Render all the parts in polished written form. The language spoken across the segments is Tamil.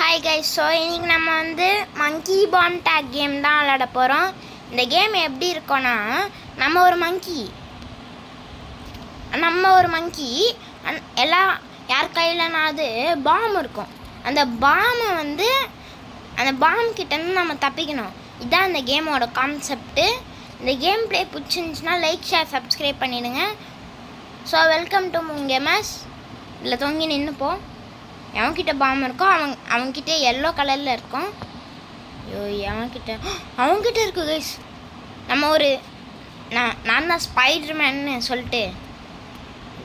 Hi guys. ஸோ இன்றைக்கி நம்ம வந்து மங்கி பாம் டேக் கேம் தான் விளையாட போகிறோம். இந்த கேம் எப்படி இருக்கோன்னா, நம்ம ஒரு மங்கி எல்லாம் யார் கையிலனாவது பாம் இருக்கும். அந்த பாமை வந்து அந்த பாம் கிட்டேருந்து நம்ம தப்பிக்கணும். இதுதான் இந்த கேமோட கான்செப்ட்டு. இந்த கேம் ப்ளே பிடிச்சிருந்துச்சுன்னா லைக், ஷேர், சப்ஸ்கிரைப் பண்ணிவிடுங்க. So welcome to Moon gamers. இதில் தொங்கி நின்றுப்போம். எவன்கிட்ட பாம் இருக்கோ அவன்கிட்ட எல்லோ கலரில் இருக்கும். ஐயோ, அவன்கிட்ட இருக்கு கைஸ். நம்ம ஒரு நான் தான் ஸ்பைடர்மேன்னு சொல்லிட்டு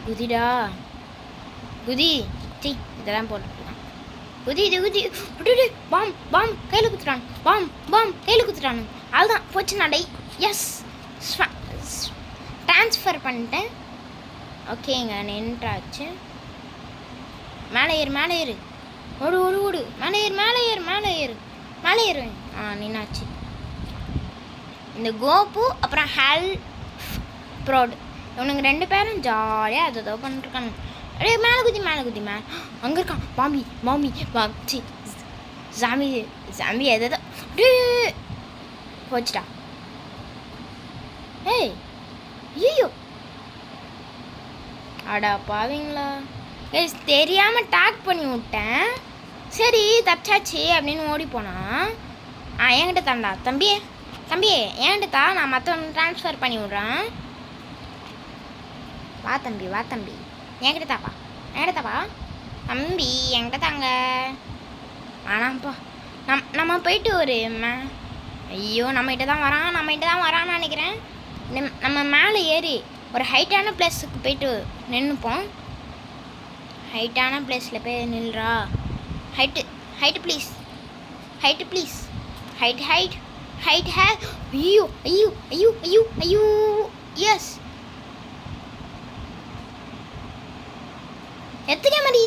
குதிடா குதி சி இதெல்லாம் போட்டுக்கலாம். குதி பாம் கையில் குத்துறான். அதுதான் போச்சு நடை. எஸ், ட்ரான்ஸ்ஃபர் பண்ணிட்டேன். ஓகேங்க, நின்றாச்சு. மேலே ஏறு ஓடு மேலே ஏறு. நின்னாச்சு. இந்த கோபு அப்புறம் ஹெல் ப்ரோட் இவனுங்க 2 பேரும் ஜாலியாக அதை பண்ணிருக்காங்க. அப்படியே மேலே குதி அங்கே இருக்கான் மாமி சி சாமி எதோ போச்சுட்டா. ஏய் ஐயோ, அடா பாவீங்களா கைஸ், தெரியாமல் டேக் பண்ணி விட்டேன். சரி தப்பிச்சாச்சு அப்படின்னு ஓடி போனான். என்கிட்ட தாண்டா தம்பி என்கிட்ட தான், நான் மற்றவங்க ட்ரான்ஸ்ஃபர் பண்ணி விட்றேன். வா தம்பி என்கிட்ட தாப்பா தம்பி என்கிட்ட தாங்க. ஆனாப்பா நம்ம போயிட்டு ஒரு ஐயோ நம்மகிட்ட தான் வரான்னு நினைக்கிறேன். நம்ம மேலே ஏறி ஒரு ஹைட்டான பிளேஸுக்கு போயிட்டு நின்றுப்போம். ஹைட்டான பிளேஸில் போய் நில்றா. ஹைட்டு ப்ளீஸ் ஹைட் ஐயோ எஸ். எத்துக்கே மாதிரி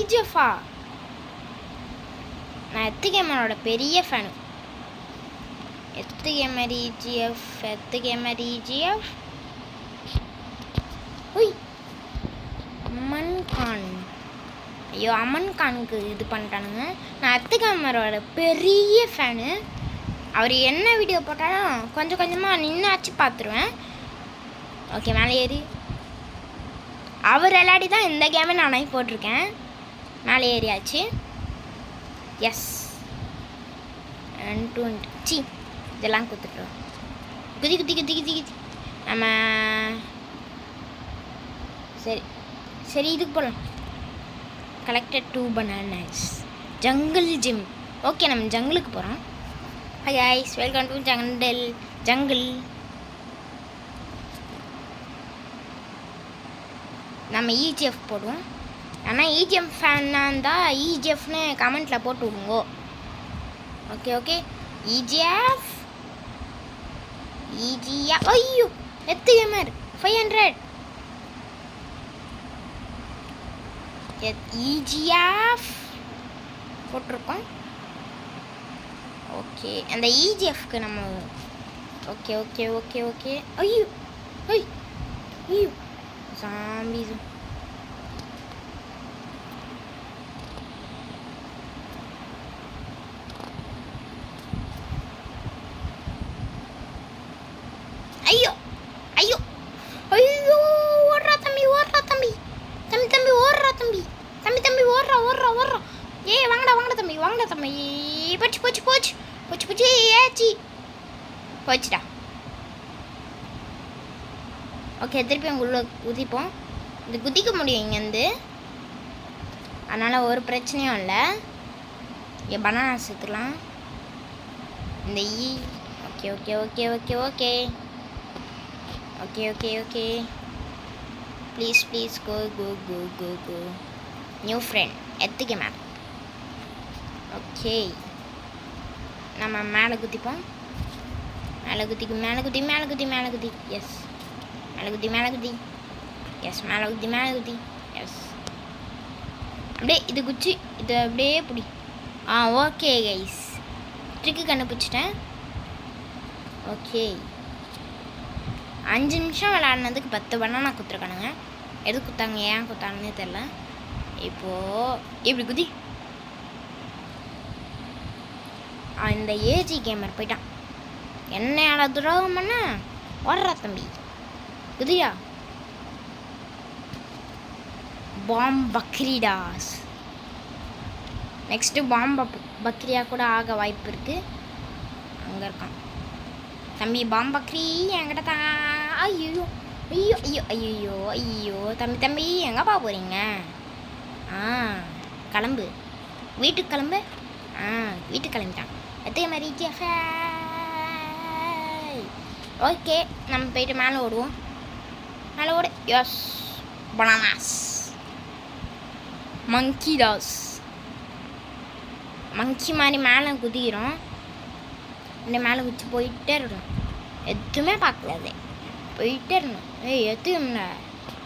ஈஜிஎஃபா. நான் எத்துகேமரோட பெரிய ஃபேனு. எத்துகேமரி இஜிஎஃப் உய் அமன் கான். ஐயோ, அமன் கானுக்கு இது பண்ணிட்டானுங்க. நான் அத்துக்காமரோட பெரிய ஃபேனு. அவர் என்ன வீடியோ போட்டாலும் கொஞ்சம் கொஞ்சமாக நின்னாச்சு பார்த்துருவேன். ஓகே, மேலே ஏறி அவர் விளையாடி தான் இந்த கேமை நானே போட்டிருக்கேன். மேலே ஏறியாச்சு. எஸ், 120 சி இதெல்லாம் கொடுத்துட்டோம். குதி நம்ம சரி இதுக்கு போகலாம். Collected 2 bananas. Jungle gym. Okay, நம்ம ஜங்கிளுக்கு போகிறோம். Hi guys, welcome to jungle. நம்ம இஜிஎஃப் போடுவோம். ஆனால் இஜிஎஃப் ஃபேனாக இருந்தால் இஜிஎஃப்னு கமெண்ட்டில் போட்டு விடுங்கோ. ஓகே இஜிஎஃப் ஐயோ எத்து கேமர் 500 இஜிஎஃப் போட்டிருக்கோம். ஓகே, அந்த இஜிஎஃப்க்கு நம்ம ஓகே ஐயோ சாம்பிஸ். ஐயோ ஓடுறா தம்பி ஓடுறா. ஏய் வாங்கடா தம்பி. போச்சு ஏச்சி போச்சுடா. ஓகே, திருப்பி உள்ள குதிப்போம். இது குதிக்க முடியும் இங்கேருந்து, அதனால் ஒரு பிரச்சனையும் இல்லை. இங்கே பனானா சேர்த்துக்கலாம். இந்த okay please go new friend எத்துக்க மேம். ஓகே, நம்ம மேலே குதிப்போம். மேலே குதி எஸ் மேலே குதி எஸ். அப்படியே இது குச்சி இது அப்படியே பிடி. ஓகே கைஸ், ட்ரிக்கு கண்டுபிடிச்சிட்டேன். ஓகே, 5 நிமிஷம் விளையாடினதுக்கு 10 பனானா கொடுத்துருக்கானுங்க. எது கொடுத்தாங்க, ஏன் கொடுத்தாங்கன்னே தெரில. இப்போது இப்படி குதி. இந்த ஏஜி கேமர் போயிட்டான். என்னையால துரோகம் பண்ண வர்றா தம்பி, குதியா. பாம் பக்ரிடாஸ். நெக்ஸ்ட்டு பாம் பக்ரியா கூட ஆக வாய்ப்பு இருக்குது. அங்கே இருக்கான் தம்பி பாம் பக்ரி, என்கிட்ட தான். ஐயோ ஐயோ ஐயோ ஐயோ ஐயோ தம்பி எங்கப்பா போகிறீங்க? கிளம்பு, வீட்டுக்கு கிளம்பு. வீட்டுக்கு கிளம்பிட்டான். அதே மாதிரி ஓகே, நம்ம போயிட்டு மேலே ஓடுவோம். மேலே ஓடு. Yes, bananas. மங்கி டாஸ். மங்கி மாதிரி மேலே குதிக்கிறோம். இந்த மேலே குச்சி போயிட்டே இருக்கணும். எதுவுமே பார்க்கலாது, போயிட்டே இருக்கணும்.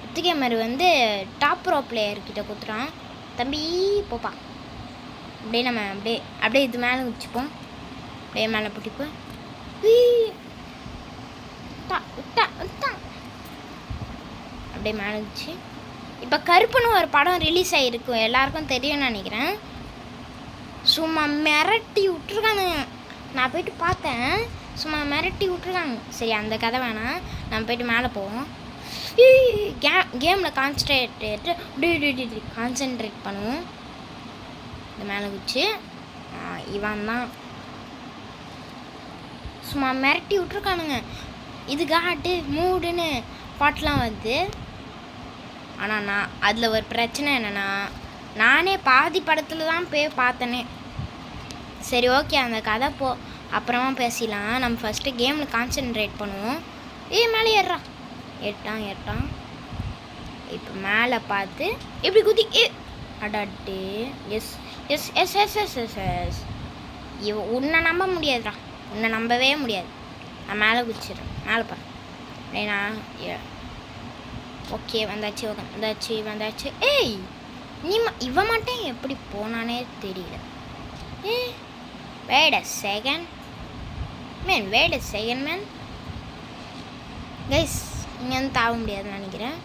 எத்துக்க மாதிரி வந்து டாப் ப்ரோ பிளேயர்கிட்ட கொடுத்துட்டான். தம்பி போப்பா. அப்படியே நம்ம அப்படியே இது மேலே குச்சிப்போம். அப்படியே மேலே பிடிப்போம். அப்படியே மேலே குச்சி. இப்போ கருப்புன்னு ஒரு படம் ரிலீஸ் ஆகிருக்கும், எல்லாருக்கும் தெரியும்னு நினைக்கிறேன். சும்மா மிரட்டி விட்டுருக்கானுங்க. நான் போயிட்டு பார்த்தேன், சும்மா மிரட்டி விட்டுருக்காங்க. சரி, அந்த கதை வேணாம், நம்ம போயிட்டு மேலே போவோம். கேமில் கான்சென்ட்ரேட் பண்ணுவோம். இந்த மேலே குச்சி இவன் தான் சும்மா மிரட்டி விட்ருக்கானுங்க. இது காட்டு மூடுன்னு பாட்டெலாம் வருது. ஆனால் நான் அதில் ஒரு பிரச்சனை என்னென்னா, நானே பாதி படத்தில் தான் போய் பார்த்தனே. சரி ஓகே, அந்த கதை அப்புறமா பேசிடலாம். நம்ம ஃபஸ்ட்டு கேமில் கான்சென்ட்ரேட் பண்ணுவோம். மேலே ஏறான். இப்போ மேலே பார்த்து இப்படி குதி. அடாட்டு. Yes yes yes yes yes yes yes உன்னை நம்ப முடியாதுடா, உன்னை நம்பவே முடியாது. நான் மேலே குதிச்சிடுறேன். மேலே பாரு. ஏன்னா ஓகே, வந்தாச்சு. ஏய், இவன் மட்டும் எப்படி போனானே தெரியல. Wait a second man. Guys, இங்கே வந்து தாவ முடியாதுன்னு நினைக்கிறேன்.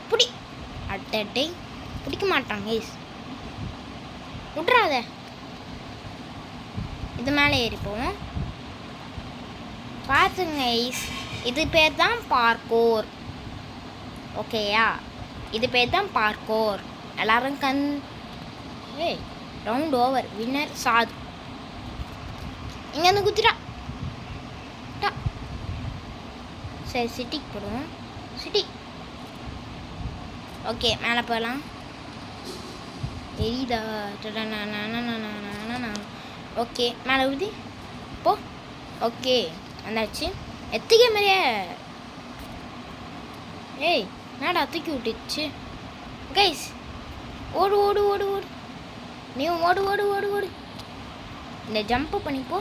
பிடி. அட்டை பிடிக்க மாட்டான் கைஸ், விட்றாத. இது மேலே ஏறி போவோம். பார்த்துங்க கைஸ், இது பேர் தான் பார்க்கோர். ஓகேயா, இது பேர் தான் பார்க்கோர். எல்லாரும் ரவுண்ட் ஓவர். வின்னர் சாது. இங்கேருந்து குத்திட்டா. சரி, சிட்டிக்கு போடுவோம். சிட்டி. ஓகே, மேலே போகலாம். எரிதா. ஓகே, மேலே ஊதி போ. ஓகே, வந்தாச்சு. எத்துக்க மாதிரியே. ஏய், என்னடா தூக்கி விட்டுச்சு கைஸ். ஓடு. நீ ஓடு. இந்த ஜம்ப்பு பண்ணிப்போ.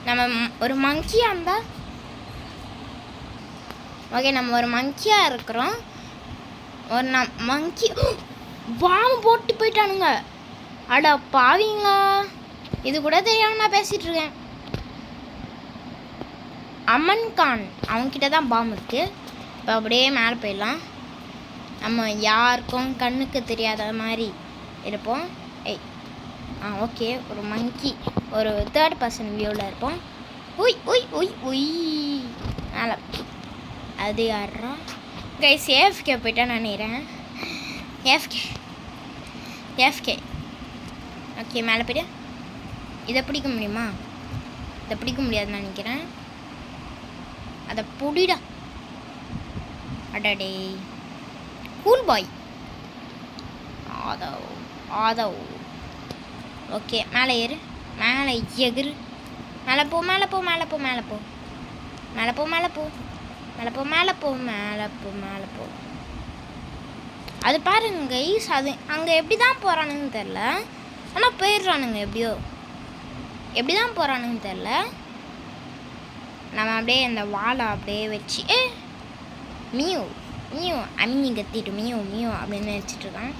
நம்ம ஒரு மங்கியாக இருந்தால் ஓகே, நம்ம ஒரு மங்கியாக இருக்கிறோம். ஒரு மங்கி பாம்பு போட்டு போயிட்டானுங்க. அட பாவீங்க, இது கூட தெரியாமல் நான் பேசிகிட்டு இருக்கேன். அமன் கான் அவன்கிட்ட தான் பாம்பு இருக்குது. இப்போ அப்படியே மேலே போயிடலாம். நம்ம யாருக்கும் கண்ணுக்கு தெரியாத மாதிரி இருப்போம். ஓகே, ஒரு மங்கி ஒரு 3rd person வியூவில் இருப்போம். உய் மேலே. அது யாரா கைஸ்? ஏஎஃப்கே போயிட்டா நினைக்கிறேன். ஏஎஃப்கே. ஓகே, மேலே போய்ட்டு இதை பிடிக்க முடியுமா? இதை பிடிக்க முடியாதுன்னு நினைக்கிறேன். அதை புடிடா. அடடே, கூல் பாய். ஆதவ். ஓகே, மேலே ஏறு. மேலே எகிரு. மேலே போ. அது பாருங்க கைஸ், அது அங்கே எப்படி தான் போகிறானுங்கன்னு தெரில. ஆனால் போயிடுறானுங்க எப்படியோ. எப்படி தான் போகிறானுங்கன்னு தெரில. நம்ம அப்படியே அந்த வாழை அப்படியே வச்சு மியூ அம்மி கத்திட்டு மியூ அப்படின்னு வச்சுட்ருக்கான்.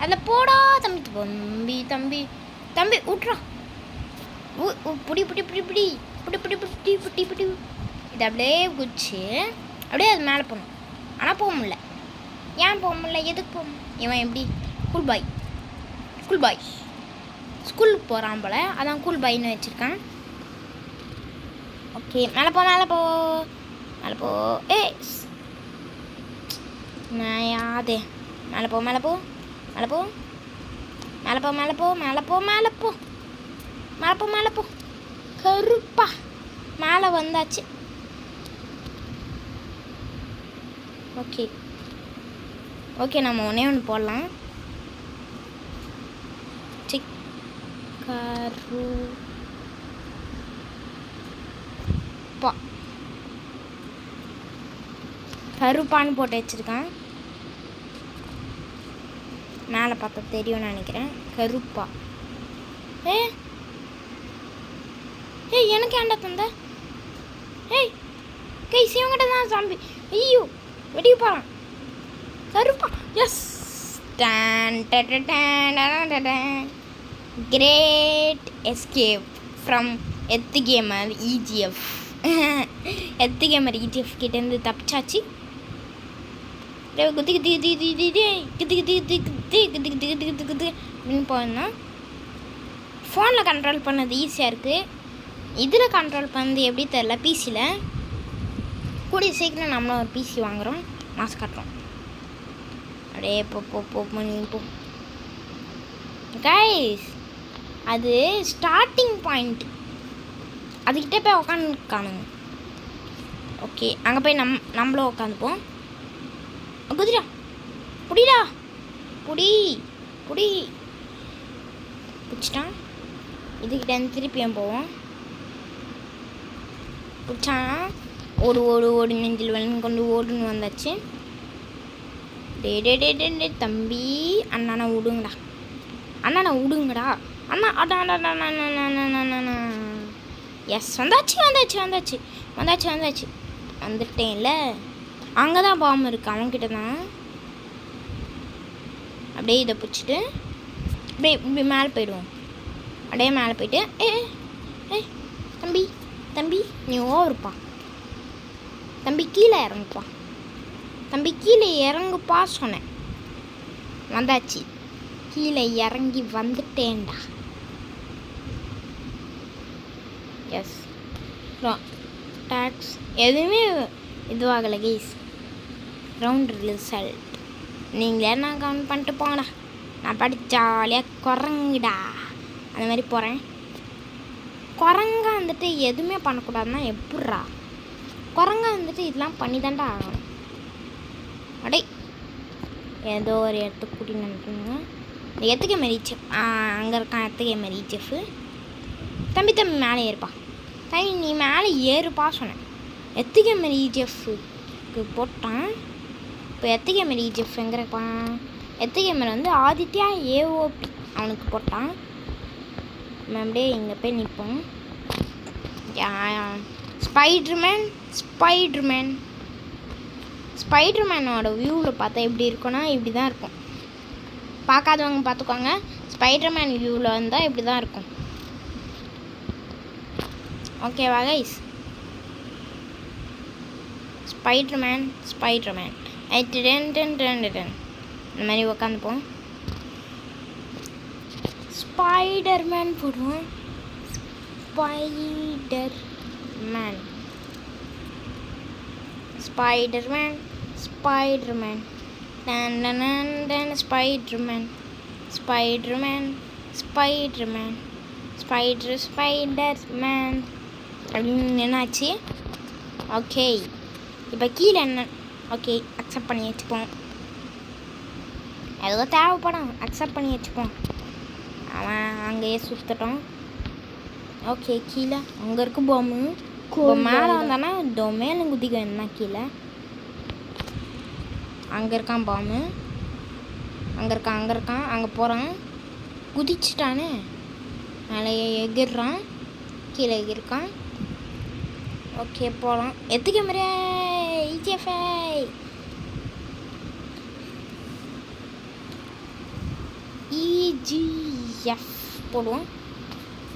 அதில் போடா தம்பி விட்றா. புடி. இதை இது அப்படியே குச்சி அப்படியே அது மேலே போகணும். ஆனால் போக முடியல. ஏன் போக முடியல? எதுக்கு போக? இவன் எப்படி கூல் பாய் ஸ்கூலுக்கு போகிறான் போல், அதான் கூல் பாய்னு வச்சுருக்கான். ஓகே மேலே போ. ஏ நான் யாதே மேலே போ. கருப்பா மேலே வந்தாச்சு. ஓகே நம்ம ஒன்றே ஒன்று போடலாம். கருப்பான்னு போட்டு வச்சுருக்கான். மேலே பார்த்தா தெரியும்னு நினைக்கிறேன். கருப்பா. ஏய் எனக்கு ஏன்டா தந்த? சிவங்கிட்ட தான் சாம்பி. ஐயோ வெடிக்க போகிறான். கருப்பா. எஸ் கிரேட் எஸ்கேப் ஃப்ரம் எத்து கேமர் இஜிஎஃப். கிட்டேருந்து தப்பிச்சாச்சு. அப்படின்னு போனா ஃபோனில் கண்ட்ரோல் பண்ணது ஈஸியாக இருக்குது. இதில் கண்ட்ரோல் பண்ணது எப்படி தெரில. பிசியில் கூடிய சீக்கிரம் நம்மளும் ஒரு பிசி வாங்குகிறோம். மாசு காட்டுறோம். அப்படியே போ கைஸ். அது ஸ்டார்டிங் பாயிண்ட். அதுக்கிட்டே போய் உக்காந்துருக்கானுங்க. ஓகே அங்கே போய் நம்மளும் உட்காந்துப்போம். குதிரா புடி பிடிச்சிட்டான். இதுக்கிட்ட திருப்பியும் போவோம். பிடிச்சானா ஓடு நெஞ்சில் வெள்ளம் கொண்டு ஓடுன்னு வந்தாச்சு. டே தம்பி அண்ணா விடுங்கடா அண்ணா. எஸ் வந்தாச்சு. வந்துட்டேன்ல. அங்கே தான் பாம்பு இருக்குது. அவன்கிட்ட தான். அப்படியே இதை பிடிச்சிட்டு அப்படியே இப்படி மேலே போயிடுவோம். அப்படியே மேலே போயிட்டு ஏ தம்பி நீ ஓவருப்பா. தம்பி கீழே இறங்குப்பா சொன்னேன். வந்தாச்சு. கீழே இறங்கி வந்துட்டேன்டா. எஸ் டாக்ஸ் எதுவுமே இதுவாகலை கைஸ். ரவுண்ட் ரிசல்ட் நீங்களே நான் கவுண்ட் பண்ணிட்டு போங்கடா. நான் படித்து ஜாலியாக குரங்குடா அந்த மாதிரி போகிறேன். குரங்கா வந்துட்டு எதுவுமே பண்ணக்கூடாதுன்னா எப்பட்றா? குரங்கா வந்துட்டு இதெல்லாம் பண்ணி தான்டா ஆகணும். அடே ஏதோ ஒரு இடத்துக்கு கூட்டின்னு நினைக்கணுங்க. இந்த எத்துக்கே மாரி செஃப் அங்கே இருக்கான். எத்துக்கே மாரி செஃப்பு. தம்பி மேலே ஏறுப்பா. நீ மேலே ஏறுப்பா சொன்னேன். எத்துக்கே மாரி செஃப்க்கு போட்டான். இப்போ எத்துக்கே மாரி செஃப் எங்கே இருப்பான்? எத்துக்கே மாரி வந்து ஆதித்யா ஏஓபி அவனுக்கு போட்டான். நம்ம அப்படியே இங்கே போய் நிற்போம். ஸ்பைடர்மேனோட வியூவில் பார்த்தா எப்படி இருக்குன்னா இப்படி தான் இருக்கும். பார்க்காதவங்க பார்த்துக்கோங்க. ஸ்பைடர்மேன் வியூவில் வந்தால் இப்படி தான் இருக்கும். ஓகேவா கைஸ்? ஸ்பைடர்மேன் இந்த மாதிரி உக்காந்துப்போம். ஸ்பைடர்மேன் போடுவோம். ஸ்பைடர்மேன் அப்படின்னு என்னாச்சு? ஓகே இப்போ கீழே என்ன? ஓகே அக்செப்ட் பண்ணி வச்சுப்போம். ஏதோ தேவைப்படும், அக்செப்ட் பண்ணி வச்சுப்போம். அவன் அங்கேயே சுற்றட்டும். ஓகே கீழே அங்கே இருக்கு பாம்பு. மேலே வந்தானா மேலே குதிக்க என்ன? கீழே அங்கே இருக்கான் பாம்பு. அங்கே இருக்கான். அங்கே போகிறான். குதிச்சிட்டானே. மேலே எகிர்றான். கீழே எகிருக்கான். ஓகே போகலாம். எத்துக்க மாதிரியே இஜிஎஃப் போடுவோம்.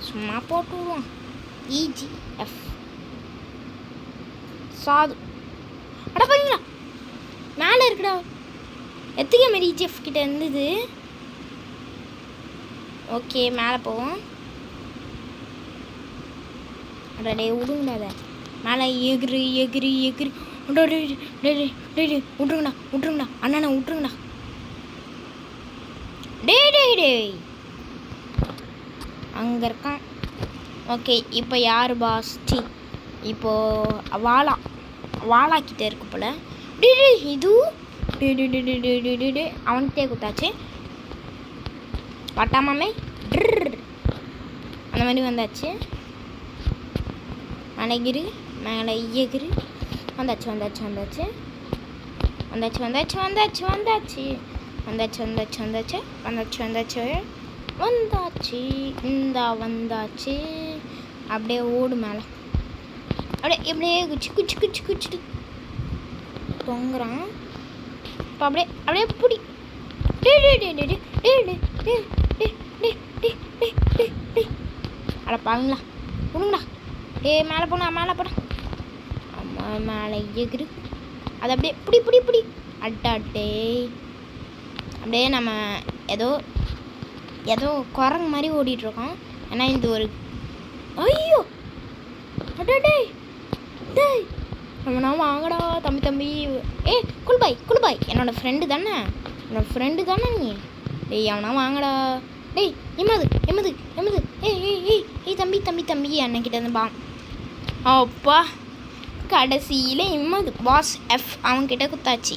சும்மா போட்டு விடுவோம். இஜிஎஃப் சாது. அட பாருங்களா மேலே இருக்குடா. எத்துக்க மாரி ஜெஃப் கிட்ட இருந்தது. ஓகே மேலே போவோம். அடடே விடுங்கடா. மேலே எகிரி எகிரி எகிரி. விட்ருங்கண்ணா அண்ணா விட்ருங்கண்ணா. டே அங்கே இருக்கான். ஓகே இப்போ யார் பாஸ்? இப்போது வாலா கிட்ட இருக்கு போல. இது அவன்கிட்டே குத்தாச்சு. பட்டாமாமே அந்த மாதிரி வந்தாச்சு. மேலே எகிரி வந்தாச்சு. அப்படியே ஓடு மேலே. அப்படியே குச்சி தொங்குறான். இப்போ அப்படியே பிடி. அட பாருங்களா விடுங்கடா. மேலே போனா அம்மா மேலே எகிரு. அது அப்படியே பிடி. அட்டாட்டே அப்படியே நம்ம ஏதோ குரங்கு மாதிரி ஓடிட்டுருக்கோம். ஏன்னா இது ஒரு ஐயோ அட்டாட்டே டேய் நம்மனா வாங்கடா தம்பி. குல்பாய் என்னோட ஃப்ரெண்டு தானே நீ. டேய் அவனா வாங்கடா. டேய் எம்மது ஏய் தம்பி அண்ணன்கிட்ட இருந்து பா. அப்பா கடைசியில் இம்மது பாஸ் எஃப் அவன்கிட்ட குத்தாச்சு.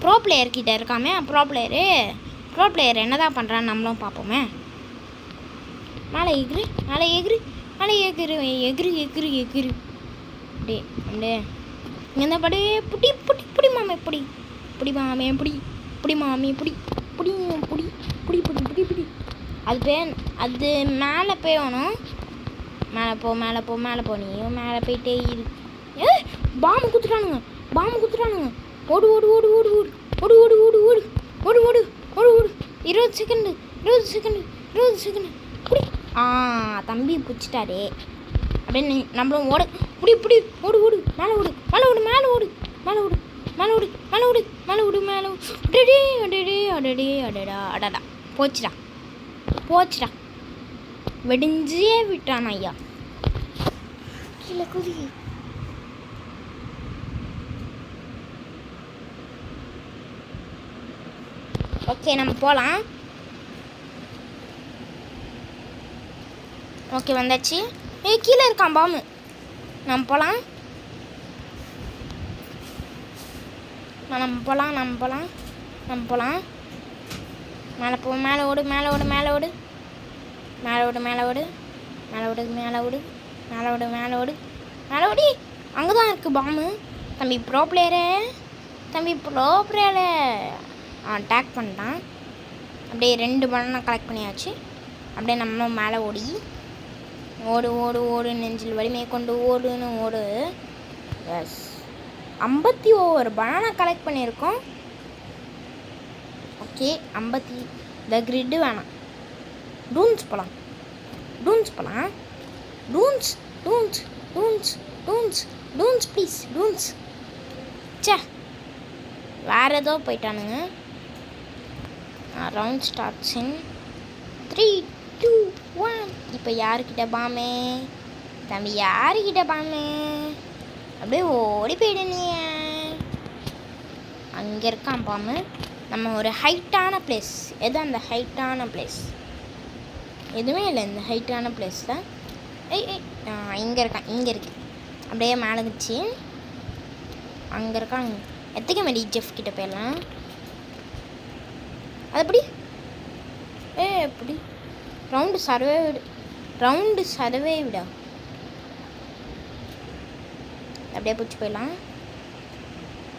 ப்ரோ பிளேயர் கிட்ட இருக்காமே. ப்ரோ பிளேயர் என்னதான் பண்ணுறான்னு நம்மளும் பார்ப்போமே. மேலே எகிரி அப்படியே இங்கே அப்படியே புடி மாமே புடி. அது மேலே போயணும். மேலே போ நீ மேலே போயிட்டே இரு. பாம்பு குத்துறானுங்க. ஓடு 20 செகண்ட் புடி. தம்பி பிடிச்சிட்டாரே. அப்படியே நம்மளும் புடி ஓடு மேலே ஓடு. அடடா போச்சுடா வெடிஞ்சே விட்டான் ஐயா. கீழே குதி. ஓகே நம்ம போகலாம். ஓகே வந்தாச்சு. கீழே இருக்கான் பாம்பு. நம்ம போகலாம். மேலே ஓடு. அங்கே தான் இருக்குது பாம்பு. தம்பி ப்ரோ பிளேயரே அட்டாக் பண்ணிட்டான். அப்படியே 2 பனானா கலெக்ட் பண்ணியாச்சு. அப்படியே நம்மளும் மேலே ஓடு நெஞ்சில் வலிமையை கொண்டு ஓடு. எஸ் 51 பனானா கலெக்ட் பண்ணியிருக்கோம். ஓகே 50 இந்த கிரிட்டு வேணாம். டூன்ஸ் போகலாம். Tunes please. சே வேறு ஏதோ போயிட்டானுங்க. ரவுண்ட் ஸ்டார்ட்ஸ் இன் 3, 2, 1. இப்போ யாருக்கிட்ட பாமே? தம்பி யாருக்கிட்ட பாமே? அப்படியே ஓடி போயிடுனீ. அங்கே இருக்கான் பாம்பு. நம்ம ஒரு ஹைட்டான பிளேஸ். எது அந்த ஹைட்டான பிளேஸ்? எதுவுமே இல்லை இந்த ஹைட்டான பிளேஸில். இங்கே இருக்கு. அப்படியே மேலே வச்சு அங்கே இருக்கான். எத்துக்க மாரி ஜெஃப் கிட்ட போயிடலாம். அது எப்படி ரவுண்டு சர்வே விடா. அப்படியே பிடிச்சி போயிடலாம்.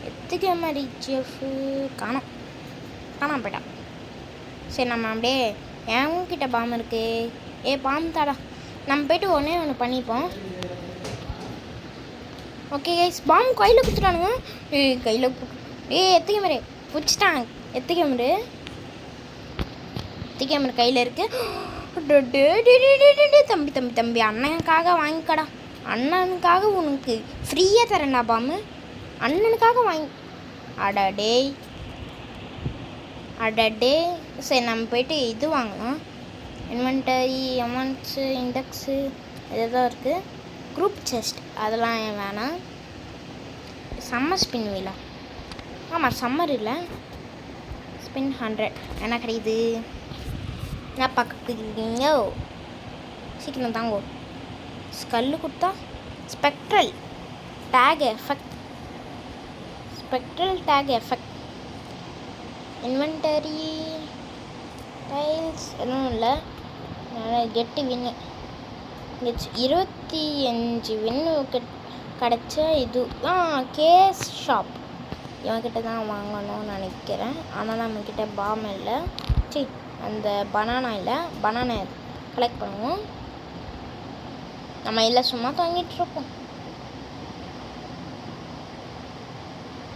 எத்துக்க மாதிரி ஜெஃப் காணாம போயிட்டான். சரி நம்ம அப்படியே என்கிட்ட பாம்பு இருக்கு. பாம்பு தாடா. நம்ம போய்ட்டு ஒன்று பண்ணிப்போம். ஓகே கைஸ் பாம்பு கையில் குத்துட்டானுங்க. எத்துக்க மாதிரி பிடிச்சிட்டாங்க. எத்துக்க மாதிரி கையில் இருக்கு. தம்பி அண்ணனுக்காக வாங்கிக்கடா. அண்ணனுக்காக உனக்கு ஃப்ரீயாக தரேன்டா பாம்பு. அண்ணனுக்காக வாங்கி. அடடே அடடே. சரி நம்ம போய்ட்டு இது வாங்கலாம். இன்வென்டரி, அமௌண்ட்ஸு, இண்டெக்ஸு இதுதான் இருக்குது. குரூப் செஸ்ட் அதெல்லாம் வேணாம். சம்மர் ஸ்பின் வீலா? ஆமாம் சம்மர் இல்லை. ஸ்பின் 100 என்ன கிடையாது? என்ன பார்க்குறீங்க? சீக்கிரம் தாங்கோ. ஸ்கல்லு கொடுத்தா spectral take effect. Spectral take effect. Inventory tiles எதுவும் இல்லை. கெட்டு வின்னு 25 வின்னு கிடச்ச இது கேஸ் ஷாப். இவன்கிட்ட தான் வாங்கணும்னு நினைக்கிறேன். ஆனால் நம்மக்கிட்ட பாம் இல்லை. சரி அந்த பனானா இல்லை. பனானா கலெக்ட் பண்ணுவோம். நம்ம இல்லை சும்மா தங்கிட்டுருப்போம்.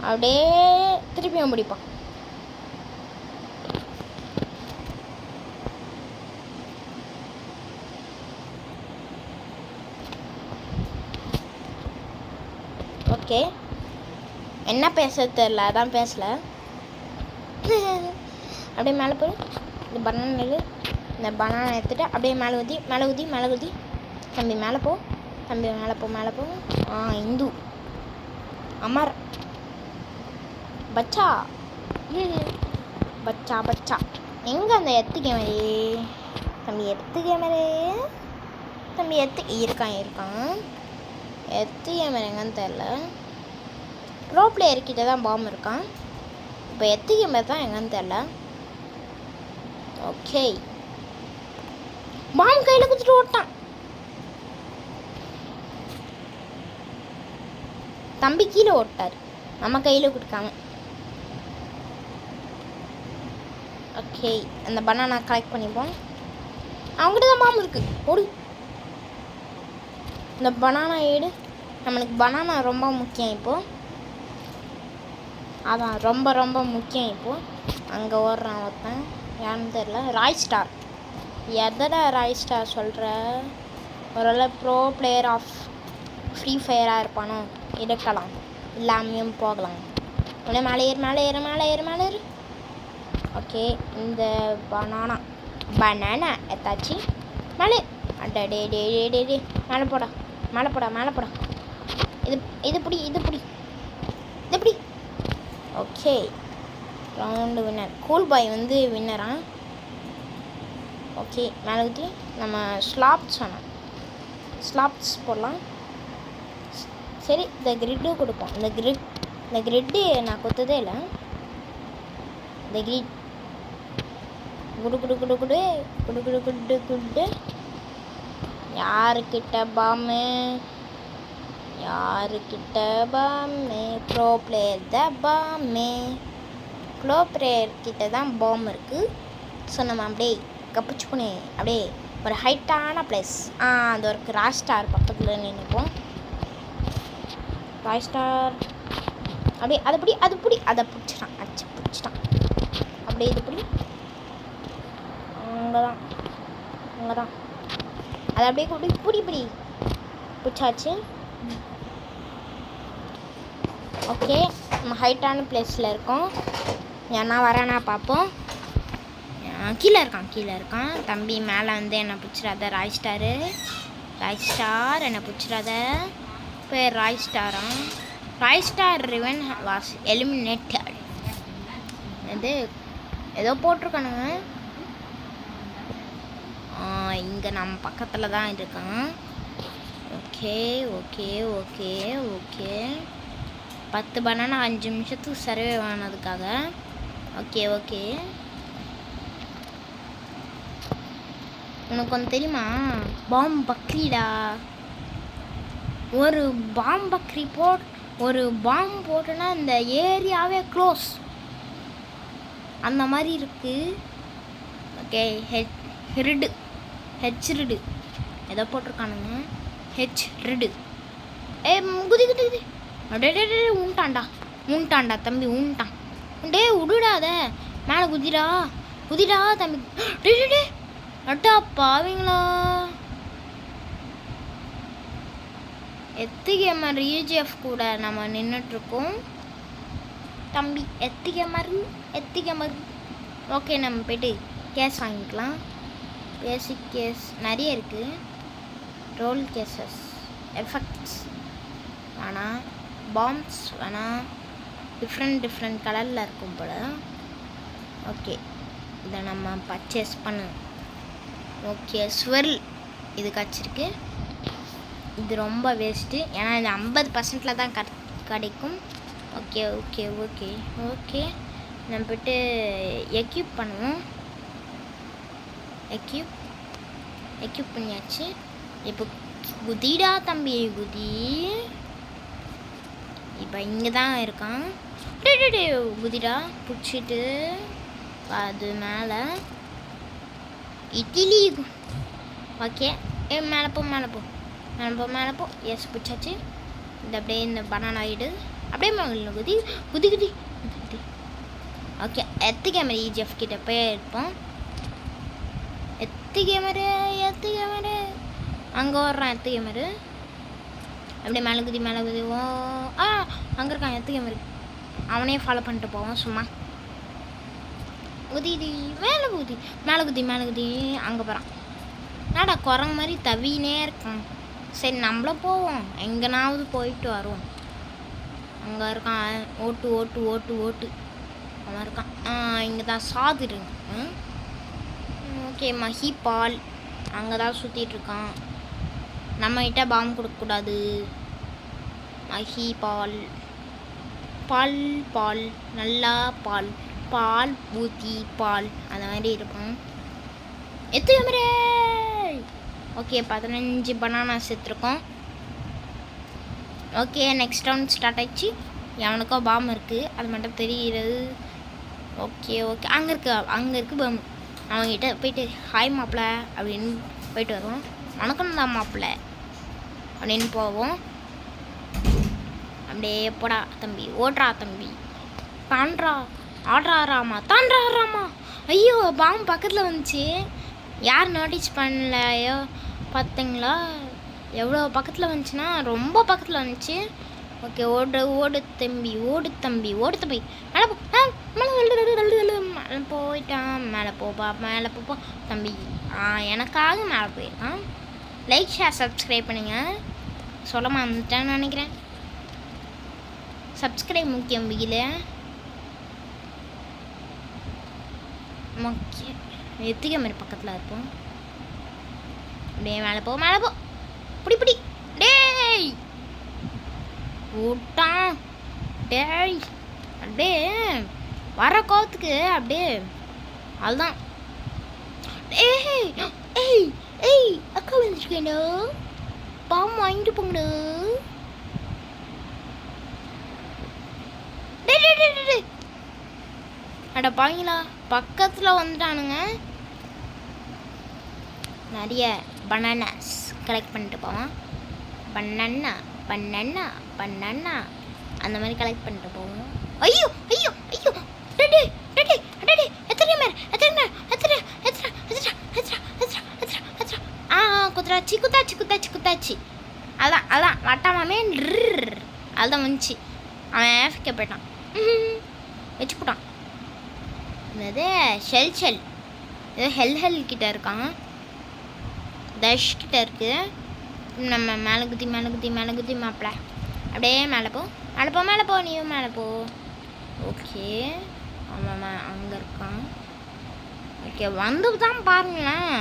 அப்படியே திருப்பியும் பிடிப்போம். ஓகே என்ன பேச தெரில, அதான் பேசலை. அப்படியே மேலே போய் இந்த பனானா நெல். இந்த பனானா எடுத்துகிட்டு அப்படியே மேலே ஊதி மேலே ஊதி மேலே ஊதி. தம்பி மேலே போ, தம்பி மேலே போ மேலே போ. இந்து அமர் பச்சா பச்சா பச்சா. எங்கே அந்த எத்து கேமரே? தம்பி எத்து கேமரே, தம்பி எத்து இருக்கான். எத்து கேமரா எங்கன்னு தெரில. ப்ரோ பிளேயர்கிட்ட தான் பாம்பு இருக்கான். இப்போ எத்து கேமரா தான் எங்கன்னு தெரில. ஓகே பாம்பு கையில் குத்துட்டு ஓட்டான். தம்பி கீழே ஓட்டார், நம்ம கையில் கொடுக்காம. ஓகே அந்த பனானா கலெக்ட் பண்ணிப்போம். அவங்ககிட்ட தான் பாம்பு இருக்குது. ஓடு இந்த பனானா ஏடு. நம்மளுக்கு பனானா ரொம்ப முக்கியம் இப்போது. அதான் ரொம்ப ரொம்ப முக்கியம் இப்போது. அங்கே ஓடுறான் ஒருத்தன், யாருன்னு தெரில. ராய் ஸ்டார். எதடா ராய் ஸ்டார் சொல்கிற? ஒரு ப்ரோ பிளேயர் ஆஃப் ஃப்ரீ ஃபயராக இருப்பானோ? இருக்கலாம், இல்லாமையும் போகலாம். உடனே மேலே ஏறு மேலே ஏறு மேலே ஏறு மேலே ஏறு. ஓகே இந்த பனானா எத்தாச்சு மேலே. அடே டே டே டே டே மேலே போடா மேலே போடா மேலே போடா. இது பிடி இது பிடி இது பிடி. Okay round winner. கூல் பாய் வந்து வின்னரா? ஓகே மேலே ஊற்றி நம்ம ஸ்லாப்ஸ் வேணாம், ஸ்லாப்ஸ் போடலாம். சரி இந்த கிரிட்டு கொடுப்போம். இந்த கிரிட்டு நான் கொடுத்ததே இல்லை. இந்த கிரிட் குடு குடு குடு குடு குடு குடு குடு குடு. யாருக்கிட்ட பாம்பு? யாருக்கிட்ட பாம்பு? ப்ரோ பிளேயர் தான் பாம்பு. ப்ரோ பிளேயர் கிட்ட தான் பாம்பு இருக்குது. ஸோ நம்ம அப்படியே கப்பிச்சு போனே அப்படியே ஒரு ஹைட்டான பிளேஸ். அது ஒரு ராய் ஸ்டார் பக்கத்தில் நினைப்போம். ராய் ஸ்டார் அப்படியே அதை பிடி அதை பிடிச்சிட்டான். அச்சு பிடிச்சிட்டான். அப்படியே இது பிடி. அங்கே தான் அதை அப்படியே பிடி பிடிச்சாச்சு. ஓகே நம்ம ஹைட்டான பிளேஸில் இருக்கோம். ஏன்னா வரானா பார்ப்போம். கீழே இருக்கான் தம்பி. மேலே வந்து என்னை பிடிச்சிடாத ராய் ஸ்டார் என்னை பிடிச்சிடாத. பேர் Roy star Riven was eliminated. இது ஏதோ போட்டிருக்கானுங்க. இங்கே நம்ம பக்கத்தில் தான் இருக்கான். ஓகே 10 பனானா 5 நிமிஷத்துக்கு சர்வே ஆனதுக்காக. ஓகே உனக்கு ஒன்று தெரியுமா? பாம் பக்ரீடா. ஒரு பாம் பக்ரி ஒரு பாம் போட்டோன்னா இந்த ஏரியாவே க்ளோஸ் அந்த மாதிரி இருக்குது. ஓகே ஹெச் ரிடு ஏதோ போட்டிருக்கானுங்க. ஹெச் ரிடு. குதி அடே உண்டாண்டா தம்பி உண்டான். டே விடுடாத மேலே குதிடா தம்பி. டே டே அட்டா பாவீங்களா? எத்து கேமர் யூஜிஎஃப் கூட நம்ம நின்றுட்டுருக்கோம். தம்பி எத்து கேமர். ஓகே, நம்ம போய்ட்டு கேஸ் வாங்கிக்கலாம். பேசிக் கேஸ் நிறைய இருக்குது. ரோல் கேசஸ், எஃபெக்ட்ஸ் வேணாம், பாம்ஸ் வேணாம். டிஃப்ரெண்ட் கலரில் இருக்கும் போல். ஓகே, இதை நம்ம பர்ச்சேஸ் பண்ணு. ஓகே, ஸ்வெர்ல் இது கிடச்சிருக்கு. இது ரொம்ப வேஸ்ட்டு, ஏன்னா இது 50% தான் கிடைக்கும். ஓகே நம்ம போய்ட்டு எக்யூப் பண்ணுவோம். எக்யூப் பண்ணியாச்சு. இப்போ குதிடா தம்பி, குதி. இப்போ இங்கே தான் இருக்கான். குதிடா பிடிச்சிட்டு அது மேலே இட்லி. ஓகே, மேலே போ. எஸ், பிடிச்சாச்சு. இது அப்படியே இந்த பனானா ஆகிடு. அப்படியே மேலே குதி. ஓகே, எத்து கேமரா ஈஜிஎஃப் கிட்ட போய் இருப்போம். எத்து கேமரு அங்கே வர்றான். எத்து கேமரு அப்படியே மேலே குதி. ஓ அங்கே இருக்கான் எத்து கேமரு. அவனே ஃபாலோ பண்ணிட்டு போவான் சும்மா. குதி மேலே குதி. அங்கே போகிறான். நாடா குரங்கு மாதிரி தவினே இருக்கான். சரி, நம்மளும் போவோம். எங்கேனாவது போயிட்டு வருவோம். அங்கே இருக்கான். ஓட்டு அவன் இருக்கான். இங்கே தான் சாதுருங்க. ஓகே, மஹிபால் அங்கே தான் சுற்றிட்டுருக்கான். நம்மகிட்ட பாம் கொடுக்கக்கூடாது. மஹிபால் பால் நல்லா பால் ஊற்றி பால் அந்த மாதிரி இருக்கும். எத்துக்கே. ஓகே, 15 பனானா சேர்த்துருக்கோம். ஓகே, நெக்ஸ்ட் ரவுண்ட் ஸ்டார்ட் ஆயிடுச்சு. எவனுக்கோ பாம் இருக்குது, அது மட்டும் தெரிகிறது. ஓகே அங்கே இருக்கு பாம். அவங்ககிட்ட போயிட்டு ஹாய் மாப்பிள்ள அப்படின்னு போயிட்டு வருவோம். வணக்கம் தான் மாப்பிள்ள அப்படின்னு போவோம். அப்படியே போடா தம்பி, ஓடுறா தம்பி, தாண்டாராமா. ஐயோ, பாம்பு பக்கத்தில் வந்துச்சு. யார் நோட்டீஸ் பண்ணலையோ பார்த்தீங்களா? எவ்வளோ பக்கத்தில் வந்துச்சுன்னா ரொம்ப பக்கத்தில் வந்துச்சு. ஓகே, ஓடு தம்பி மேலே போயிட்டான். மேலே போப்பா தம்பி. எனக்காக மேலே போயிருக்கான். லைக் ஷேர் சப்ஸ்கிரைப் பண்ணுங்கள். சொல்ல மறந்துட்டேன்னு நினைக்கிறேன். சப்ஸ்கிரைப் முக்கியம் பிகில. முக்கியம் எத்திக்க மாதிரி பக்கத்தில் இருப்போம். அப்படியே மேலே போ. பிடி டேய் விட்டான். டேய் அப்படியே வர கோவத்துக்கு அப்படியே அதுதான். ஏய் அக்கா வந்துருக்கேண்டா, பாம்பு வாங்கிட்டு போங்கடா. அட பாங்களா, பக்கத்தில் வந்துட்டானுங்க. நிறைய பனானாஸ் கலெக்ட் பண்ணிட்டு போவோம். பனானா அந்த மாதிரி கலெக்ட் பண்ணிட்டு போவோம். ஐயோ குத்தாச்சு. அதான் வட்டாமே அதுதான் வந்துச்சு. அவன் ஆஃபிரிக்கா போயிட்டான். வச்சு போட்டான். என்னது ஷெல் ஏதோ ஹெல் கிட்ட இருக்கான். தஷ் கிட்ட இருக்கு. நம்ம மேலே குதி மாப்பிள்ள. அப்படியே மேலே போ நீயும் மேலே போ. ஓகே, அவன் அங்கே இருக்கான். ஓகே, வந்து தான் பாருங்களேன்.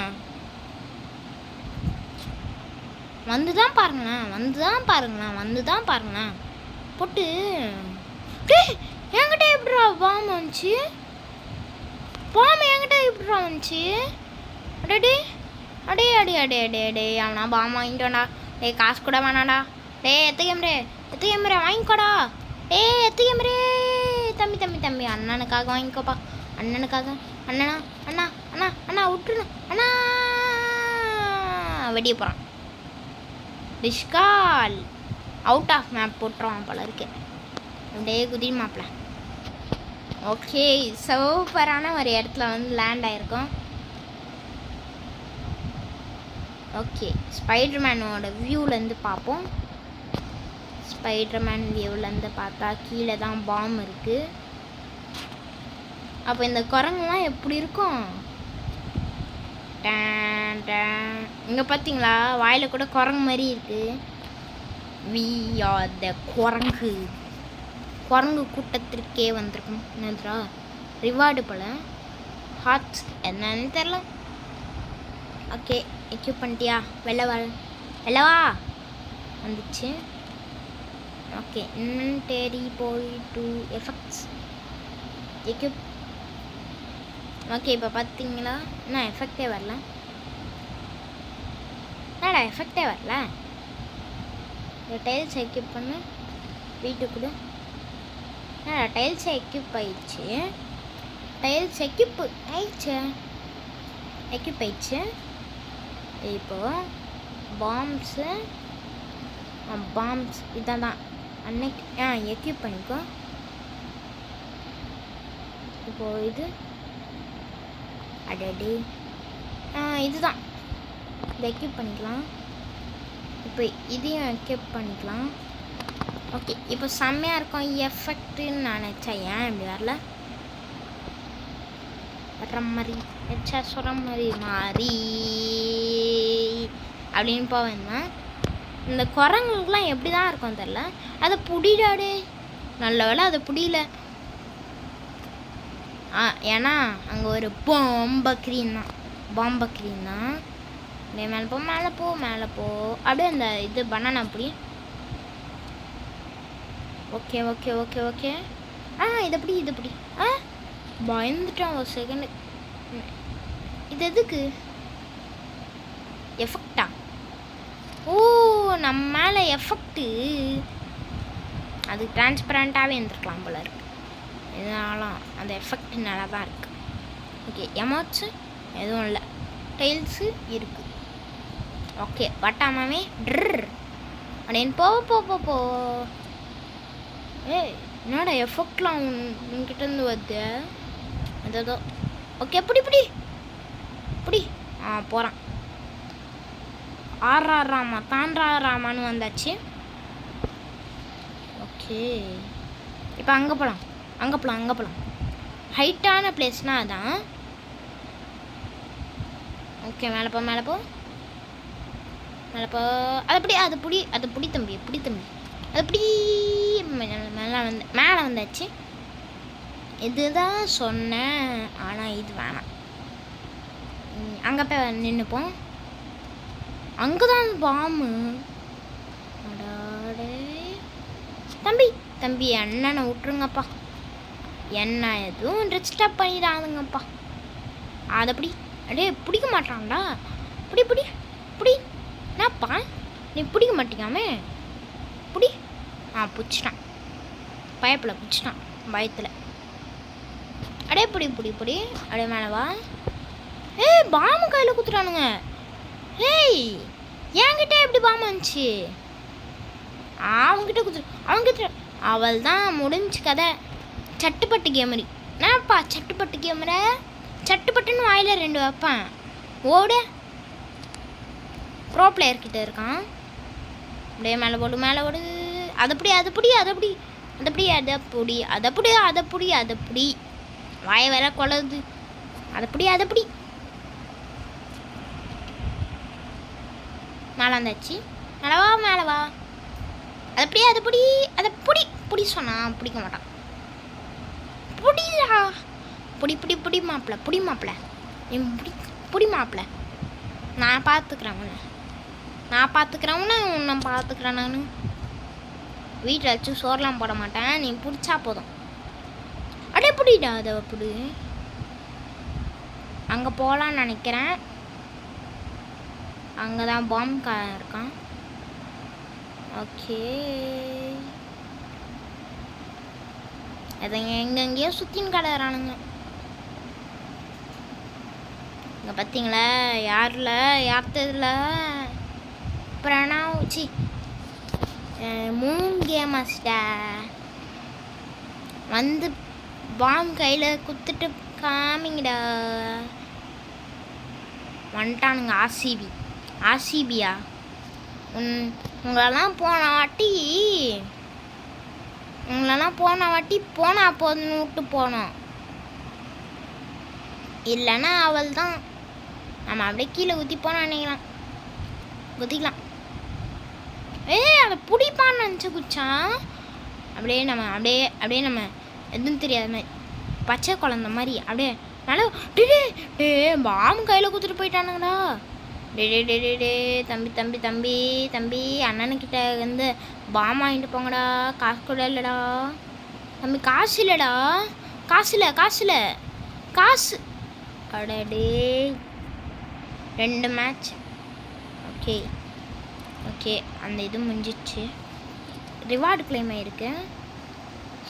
போட்டு என்கிட்ட எப்படிடா பாம்பு வந்துச்சு? அடே அவனா பாம்பு வாங்கிட்டோண்டா. டேய் காசு கூட வேணாடா. டேய் எத்துக்கேமரே வாங்கிக்கோடா. டேய் எத்துக்கேமரே தம்பி அண்ணனுக்காக வாங்கிக்கோப்பா. அண்ணா விட்டுருண்ணா. அண்ணா வெடிய போகிறான். டிஷ்கால் அவுட் ஆஃப் மேப் போட்டுருவான் போல இருக்கு. அப்படியே குதி மாப்பிள்ள. ஓகே, சூப்பரான ஒரு இடத்துல வந்து லேண்ட் ஆகிருக்கோம். ஓகே, ஸ்பைடர்மேனோட வியூலேருந்து பார்ப்போம். ஸ்பைடர்மேன் வியூவிலேருந்து பார்த்தா கீழே தான் பாம் இருக்குது. அப்போ இந்த குரங்குலாம் எப்படி இருக்கும்? இங்கே பார்த்தீங்களா, வாயில் கூட குரங்கு மாதிரி இருக்குது. வி ஆர் த குரங்கு. குரங்கு கூட்டத்திற்கே வந்திருக்கும். என்னதுரா ரிவார்டு போல. ஹார்ட்ஸ் என்னன்னு தெரில. ஓகே, எக்யூப் பண்ணிட்டியா? வெள்ளவா வந்துச்சு. ஓகே, இன்வென்டரி போய் டு எஃபெக்ட்ஸ் எக்யூப். ஓகே, இப்போ பார்த்தீங்களா என்ன எஃபெக்டே வரல. என்னடா எஃபெக்டே வரல. டைல்ஸ் எக்யூப் பண்ணு வீட்டுக்குள்ள. என்னடா டைல்ஸ் எக்யூப் ஆயிடுச்சு. டைல்ஸ் எக்யூப் ஆயிடுச்சு. இப்போது பாம்ஸ் இதான் தான் அன்னைக்கு எக்யூப் பண்ணிக்கோ. இப்போது இது அடடி இதுதான். இதை எக்யூப் பண்ணிக்கலாம். இப்போ இதையும் எக்யூப் பண்ணிக்கலாம். ஓகே, இப்போ செம்மையாக இருக்கும் எஃபெக்ட்டுன்னு நினச்சேன். ஏன் இப்படி வரல? வர்ற மாதிரி வச்சா சொல்கிற மாதிரி மாறி அப்படின்னு போவேன்னா இந்த குரங்குலாம் எப்படி தான் இருக்கும் தெரில. அதை புடிடாடே. நல்ல வேலை அதை புடியல. ஏன்னா அங்கே ஒரு பாம்பக்ரீன் தான். மேலே போ அப்படியே அந்த இது பனானா அப்படி. ஓகே ஓகே ஓகே ஓகே இது எப்படி பயந்துட்டோம் ஒரு செகண்டு. இது எதுக்கு எஃபெக்டா? ஓ, நம்ம மேலே எஃபெக்ட்டு. அது டிரான்ஸ்பரண்ட்டாகவே இருந்திருக்கலாம் போல இருக்கு. இதனாலும் அந்த எஃபெக்ட் நல்லா தான் இருக்குது. ஓகே, எமோட்ஸு எதுவும் இல்லை. டைல்ஸு இருக்குது. ஓகே, வட்டாமே ட்ர் அப்படின்னு போ. ஏய், என்னோட எஃபெக்ட்லாம் உன்கிட்டேருந்து வருது. அதோ ஓகே, பிடி போகிறான். தாண்டாராமான்னு வந்தாச்சு. ஓகே, இப்போ அங்கே போகலாம். ஹைட்டான பிளேஸ்னால் அதான். ஓகே, மேலே போ. அது புடி தம்பி. அது புடி. மேலே வந்தாச்சு. இதுதான் சொன்னேன், ஆனால் இது வேணாம். அங்கே போய் நின்றுப்போம். அங்கே தான் பாம்பு. தம்பி அண்ணனை விட்டுருங்கப்பா. என்ன எதுவும் டிஸ்டர்ப் பண்ணிடாதுங்கப்பா. அதை அப்படியே பிடிக்க மாட்டான்டா. பிடி என்னப்பா, நீ பிடிக்க மாட்டேங்காமே. பிடிச்சிட்டான். பயப்பில் பிடிச்சிட்டான் பயத்தில். அப்படியே பிடி அப்படியே மேலே வா. ஏய், பாம்பு கையில் குத்துறானுங்க. ஏய், என்கிட்ட எப்படி பாம்பு வந்துச்சு? அவங்கிட்ட அவள் தான் முடிஞ்சு கதை. சட்டுப்பட்டு கேமரி. என்னப்பா சட்டுப்பட்டு கேமர? சட்டுப்பட்டுன்னு வாயில் 2 வைப்பேன். ஓடு. ப்ரோ பிளேயர்கிட்ட இருக்கான். அப்படியே மேலே ஓடு. அதப்படி வாய வேற கொலது. அதப்படி மேலே வந்தாச்சு. மேலே வா. அதப்படி சொன்னா பிடிக்க மாட்டான். புடிடா. புடி மாப்பிள்ள. நீ புடி மாப்பிள்ள. நான் பார்த்துக்கிறேன் உன்னை பார்த்துக்கிறேன். நான் வீட்டில் வச்சு சோறெலாம் போட மாட்டேன். நீ பிடிச்சா போதும். அப்படியே பிடிடா. அதை அப்படி அங்கே போகலான்னு நினைக்கிறேன். அங்கே தான் பாம்பு இருக்கான். ஓகே, அதுங்க எங்கெங்கேயோ சுற்றின்னு கிடக்குறானுங்க. இங்கே பார்த்தீங்களா, யார்த்ததில் பிரணாவுச்சி மூன் கேமஸ்டா வந்து பாம் கையில் குத்துட்டு காமிங்கடா. வந்துட்டானுங்க. ஆர்சிபியா? உங்களெல்லாம் போன வாட்டி உங்களெல்லாம் போன வாட்டி போனா போதுன்னு விட்டு போனோம். இல்லைன்னா அவள் தான் நம்ம அப்படியே கீழே ஊற்றிப்போன்னு நினைக்கலாம். குதிக்கலாம். அதை பிடிப்பான்னு நினச்சி குச்சான். அப்படியே நம்ம எதுவும் தெரியாத மாதிரி பச்சை குழந்த மாதிரி அப்படியே மேலே டே பாம் கையில் குத்துட்டு போயிட்டானுங்கடா. டே தம்பி தம்பி தம்பி தம்பி அண்ணனுக்கிட்ட வந்து பாம் வாங்கிட்டு போங்கடா. காசு கூட இல்லைடா தம்பி. காசு இல்லைடா. காசு அடடே 2 மேட்ச். ஓகே அந்த இது முடிஞ்சிச்சு. ரிவார்டு கிளைம் ஆகிருக்கு.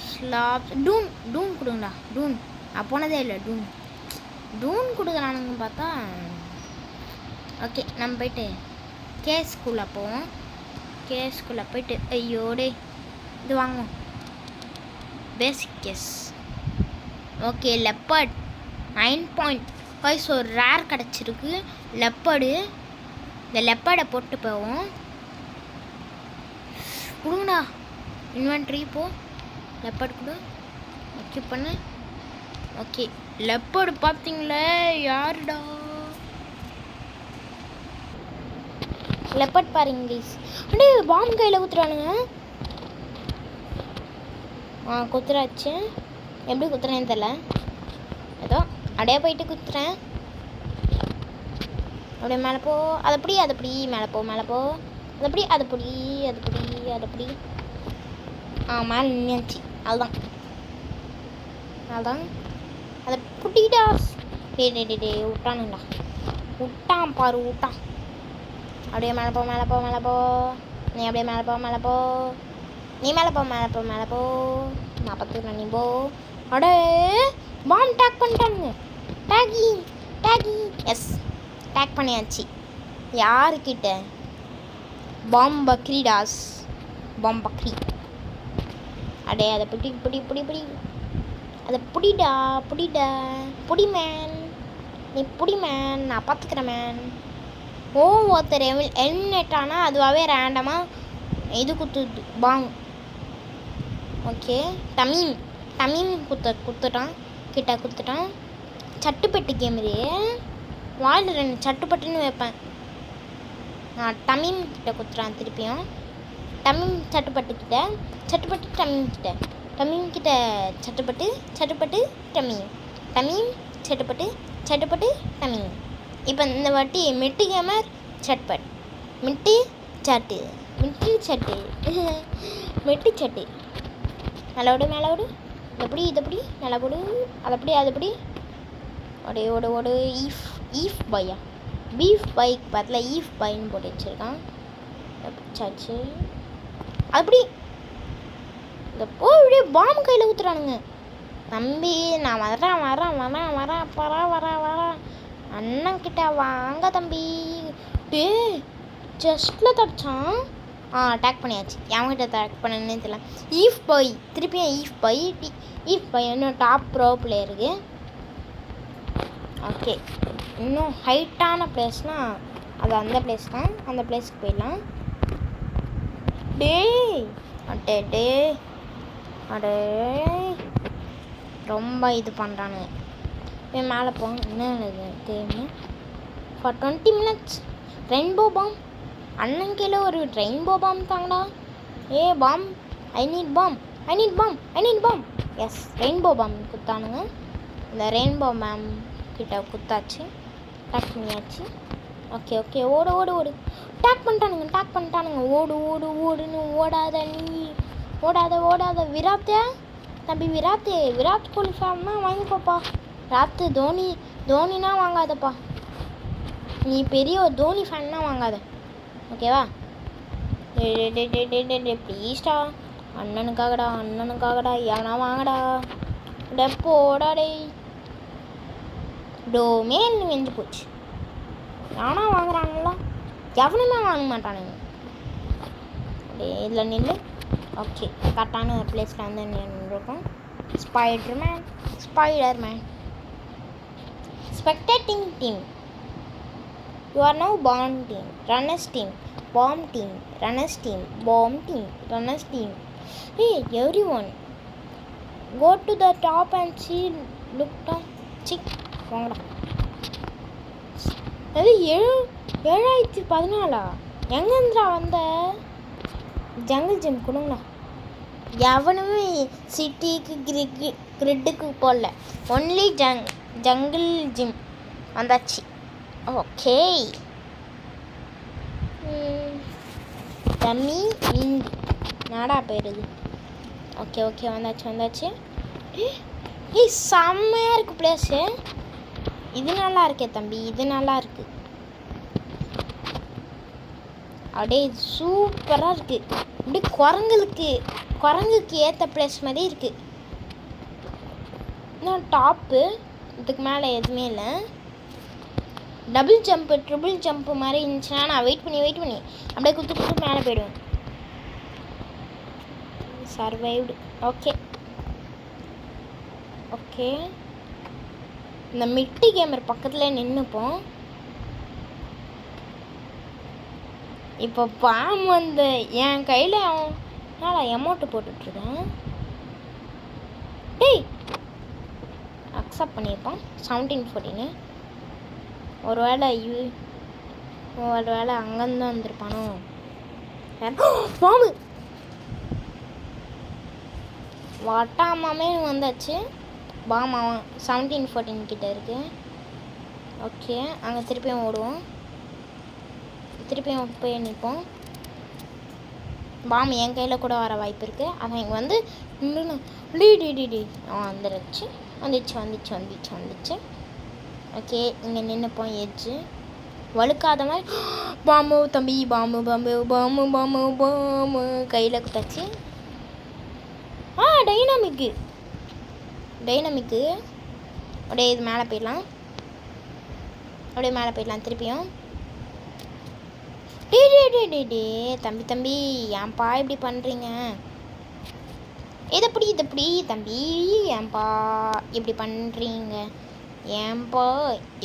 ஸ்லாப் டூன் கொடுங்கடா. டூன் நான் போனதே இல்லை. டூன் கொடுக்குறானுங்க பார்த்தா. ஓகே நம்ம போயிட்டு கேஸ்குள்ளே போவோம். கேஸ்குள்ளே போயிட்டு ஐயோடே இது வாங்குவோம். பேசிக் கேஸ். ஓகே லெப்பர்ட் 9.5 ஒரு ரேர் கிடச்சிருக்கு. லெப்பர்டு. இந்த லெப்பர்டை போட்டு போவோம். கொடுங்கடா இன்வென்ட்ரி போ. லெப்பர்டு கூட ஓகே பண்ணு. ஓகே லெப்பர்டு பார்த்தீங்களே யாருடா லெப்பர்ட் பாருங்க கைஸ். அடே பாம் கையில் குத்துறானுங்க. குத்துறாச்சு. எப்படி குத்துறேன்னு தெரில. ஏதோ அப்படியே போயிட்டு குத்துறேன். அப்படியே மேலே போ. அதப்படி மேலே போ. அதப்படி மேலே நின்றுச்சு. அதுதான் அதை புட்டிக்கிட்டா. டே விட்டானுங்களா. விட்டான் பாரு. அப்படியே மேலே போ. நீ அப்படியே மேலே போ. நீ மேலே போ. 40 நீ போ. அடே பாம் டேக் பண்ணிட்டானுங்க. டேகி எஸ் டேக் பண்ணியாச்சு. யாருக்கிட்ட? பாம் பக்ரி. அடே அதை பிடி. அதை புடிடா. புடி மேன். நீ புடி மேன். நான் பார்த்துக்கிறேன் மேன். ஒருத்தர் எலிமினேட் ஆனால் அதுவாகவே ரேண்டமாக இது குத்துது பாங். ஓகே டமீம் குத்துட்டான். சட்டுப்பட்டு கேம் இது. வாயில் 2 சட்டுப்பட்டுன்னு வைப்பேன். நான் டமீம் கிட்ட குத்துறான் திருப்பியும். டமீம் சட்டுப்பட்டு டமீம் கிட்ட சட்டுப்பட்டு டமீம் சட்டுப்பட்டு டமீம். இப்போ இந்த வாட்டி மிட்டு கேமர் சட்பட் மிட்டு சட்டு மேலே ஓடு. இதப்படி மேலே போடு. அதப்படி அப்படியே ஓடு. ஈஃப் பையா பீஃப் பைக் பார்த்துல ஈஃப் பைன்னு போட்டு வச்சுருக்கான். பிடிச்சாச்சு. அப்படி இந்த போய் பாம் கையில் ஊற்றுறானுங்க. தம்பி நான் வரேன் அண்ணன்கிட்ட வாங்க தம்பி. டே ஜஸ்ட்டில் தடிச்சான். அட்டாக் பண்ணியாச்சு. எவன்கிட்ட அட்டாக் பண்ணனே தெரியல. திருப்பியும் ஈஃப் பை இன்னும் டாப் ப்ரோ பிளேயருக்கு. ஓகே இன்னும் ஹைட்டான பிளேஸ்னால் அது அந்த பிளேஸ் தான். அந்த பிளேஸ்க்கு போயிடலாம். அடே ரொம்ப இது பண்ணுறானுங்க. போய் மேலே போங்க. என்ன game for 20 minutes. Rainbow bomb. அண்ணன் கீழே ஒரு ரெயின்போ பாம் தாங்கடா. Bomb I need bomb. Yes rainbow bomb குத்தானுங்க. இந்த ரெயின்போ பாம் கிட்ட குத்தாச்சு. டேக் பண்ணியாச்சு. ஓகே ஓடு. டேக் பண்ணிட்டானுங்க. ஓடுன்னு ஓடாத நீ. ஓடாத விராட் கோலி ஃபேன்னா வாங்கிக்கோப்பா. தோனினா வாங்காதப்பா. நீ பெரிய ஒரு தோனி ஃபேன்னா வாங்காத. ஓகேவா? ப்ளீஸ்டா அண்ணனுக்காகடா எவனா வாங்கடா. போடா டேய். டோமேன் வெஞ்சு போச்சு. நானா வாங்குறாங்களா? எவனுமே வாங்க மாட்டானுங்க. இதில் நின்று ஓகே கரெக்டான ஒரு பிளேஸில் வந்து நின்றுருக்கோம். Spiderman spectating team. You are now bomb team, runners team, bomb team, runners team, bomb team, runners team. Hey, everyone, go to the top and see. Look down. சிக் வாங்கடா. அது 7,014 எங்கேருந்துடா வந்த? ஜங்கிள் ஜிம் கொடுங்களா. எவனுமே சிட்டிக்கு கிரிட்டுக்கு போடல. ஒன்லி ஜங்கிள் ஜிம் வந்தாச்சு. ஓகே தம்மி இந்தி நாடா போயிடுது. ஓகே ஓகே வந்தாச்சு. ஏய் செம்மையாக இருக்குது பிளேஸு. இது நல்லா இருக்கே தம்பி, இது நல்லா இருக்கு. அப்படியே சூப்பராக இருக்குது. அப்படியே குரங்குக்கு ஏற்ற பிளேஸ் மாதிரி இருக்குது. இன்னும் டாப்பு இதுக்கு மேலே எதுவுமே இல்லை. டபுள் ஜம்ப்பு ட்ரிபிள் ஜம்ப்பு மாதிரி இருந்துச்சுன்னா நான் வெயிட் பண்ணி அப்படியே குத்து மேலே போயிடுவேன். சர்வைவ்டு. ஓகே இந்த மிட்டி கேமர் பக்கத்தில் நின்றுப்போம். இப்போ பாம் வந்து என் கையில் நான் எமௌண்ட்டு போட்டுட்ருக்கேன். டேய் அக்செப்ட் பண்ணியிருப்பான் 1714. ஒரு வேளை அங்கேருந்து வந்திருப்பானோ. பாம்பு வட்டாமாமே வந்தாச்சு. பாம் அவன் 1714 கிட்டே இருக்கு. ஓகே அங்கே திருப்பியும் ஓடுவோம். திருப்பியும் போய் நிற்போம். பாம் என் கையில் கூட வர வாய்ப்பு இருக்குது. அவன் இங்கே வந்து டி வந்துச்சு. ஓகே இங்கே நின்றுப்போம். எட்ஜு வழுக்காத மாதிரி பாம்பு தம்பி பாம்பு கையில் குத்தாச்சு. டைனமிக்கு அப்படியே இது மேலே போயிடலாம். திருப்பியும் டே தம்பி ஏன்பா இப்படி பண்ணுறீங்க? இதப்படி தம்பி ஏன்பா இப்படி பண்ணுறீங்க? ஏன்பா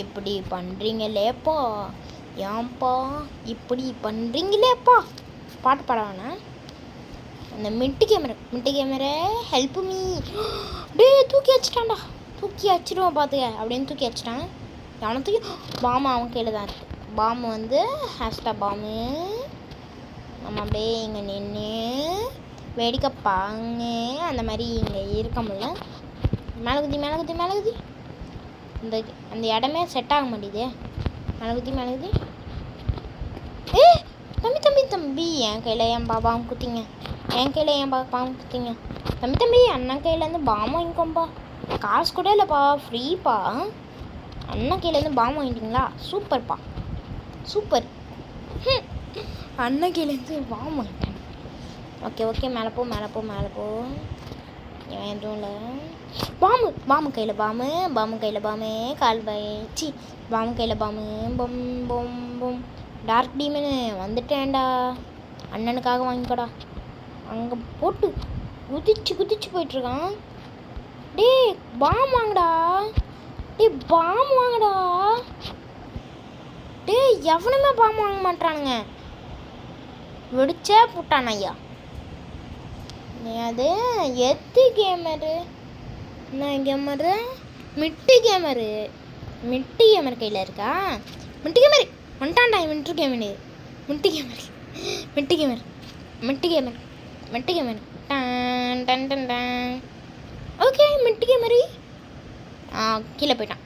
இப்படி பண்ணுறீங்களேப்பா? ஏன்பா இப்படி பண்ணுறீங்களேப்பா? பாட்டு பாட வேணாம். அந்த மிட்டி கேமரா ஹெல்ப் மீ. டே தூக்கி வச்சிடுவோம் பார்த்துக்க அப்படின்னு தூக்கி வச்சிட்டான். அவனை தூக்கி பாம்பு அவன் கையில் தான் இருக்குது. பாம்பு வந்து ஹேஷ்டா பாம்பு. நம்ம அப்படியே இங்கே நின்று வேடிக்கை பாங்க. அந்த மாதிரி இங்கே இருக்க முடியல. மேலே குதி அந்த இடமே செட் ஆக மாட்டேது. மேலே குதி ஏ தம்பி என் கையில் ஏன் பாம்பு குத்திங்க? தம்பி அண்ணன் கையிலேருந்து பாம்பு வாங்கிக்கோம்பா. காசு கூட இல்லைப்பா, ஃப்ரீப்பா. அண்ணன் கையிலேருந்து பாம்பு வாங்கிட்டீங்களா? சூப்பர்ப்பா, சூப்பர். அண்ணன் கையிலேருந்து பாம்பு வாங்கிட்டேன். ஓகே மேலே போ. இவன் எதுவும் இல்லை. பாம்பு கையில் பாம்பு டார்க் டீமனு வந்துட்டேன்டா. அண்ணனுக்காக வாங்கிக்கோடா. அங்கே போட்டு குதிச்சு போயிட்டுருக்கான். டே பாம் வாங்கடா. டே எவனுமே பாம் வாங்க மாட்டானுங்க. வெடிச்சே போட்டான் ஐயா. அது எத்து கேமரு மிட்டி கேமர் கையில் இருக்கா? மிட்டி கேமர் வந்துட்டான்டா. மிட்டி கேமர் டன். ஓகே மிட்டி கேமரு கீழே போயிட்டான்.